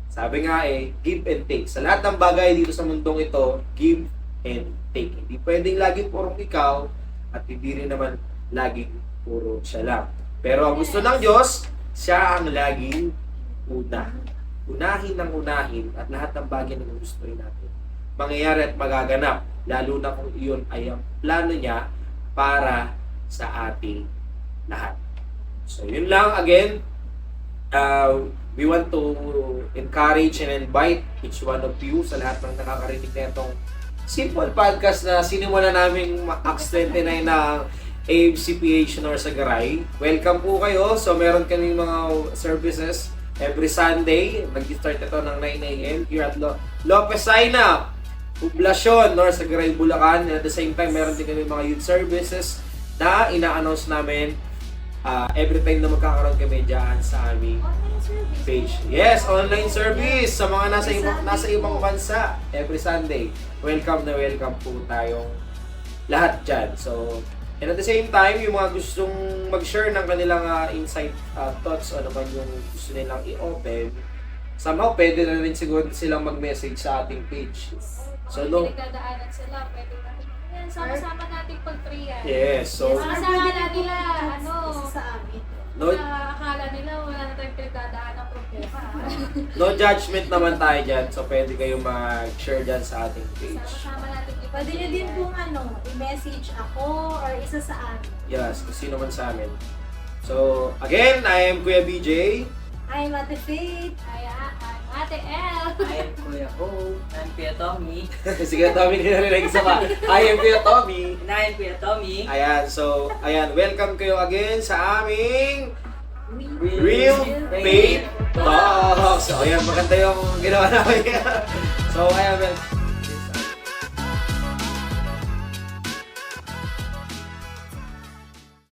Sabi nga give and take. Sa lahat ng bagay dito sa mundong ito, give and take. Hindi pwedeng laging purong ikaw at hindi rin naman laging puro siya lang. Pero ang gusto ng Diyos, siya ang laging una. Unahin ng unahin at lahat ng bagay na gusto natin mangyayari at magaganap, lalo na kung iyon ay ang plano niya para sa ating lahat. So yun lang again. We want to encourage and invite each one of you sa lahat ng nakakarinig na itong simple podcast na sinimula namin Acts 29 na AFCPH Norsagaray. Welcome po kayo. So meron kaming mga services every Sunday. Nag-start ito ng 9 a.m. here at Lopez Aina, Poblacion, Norsagaray, Bulacan. And at the same time, meron din kami mga youth services na ina-announce namin every time na magkakaroon kami dyan sa aming Online service. page. Yes, online service sa mga nasa ibang bansa every Sunday. Welcome na welcome po tayong lahat dyan. So, and at the same time, yung mga gustong mag-share ng kanilang insight thoughts o naman yung gusto nilang i-open, somehow pwede na rin siguro silang mag-message sa ating page. So, Kung no, pinagdadaanan sila, pwede na. Yan, sama-sama natin pag-prayan. yes, so, Yes, Kasi pwede akala na nila, ano, ano, sa amin. no, Akala nila wala na tayong pinagdadaan ng problema. no judgment naman tayo dyan. So, pwede kayong mag-share dyan sa ating page. Sama-sama natin Pwede nyo din pong i-message ako or isa sa amin. Yes, kung sino man sa amin. So, again, I am Kuya BJ. I'm Ate Faith. Ay, Ate L. I am Kuya Ho. I'm Kuya Tommy. Sige, Tommy, nilarinig isa pa. I am Kuya Tommy. I'm Kuya Tommy. Ayan, so, ayan, welcome kayo again sa aming Real Faith Talks. So, ayan, maganda yung ginawa namin. So, ayan, well,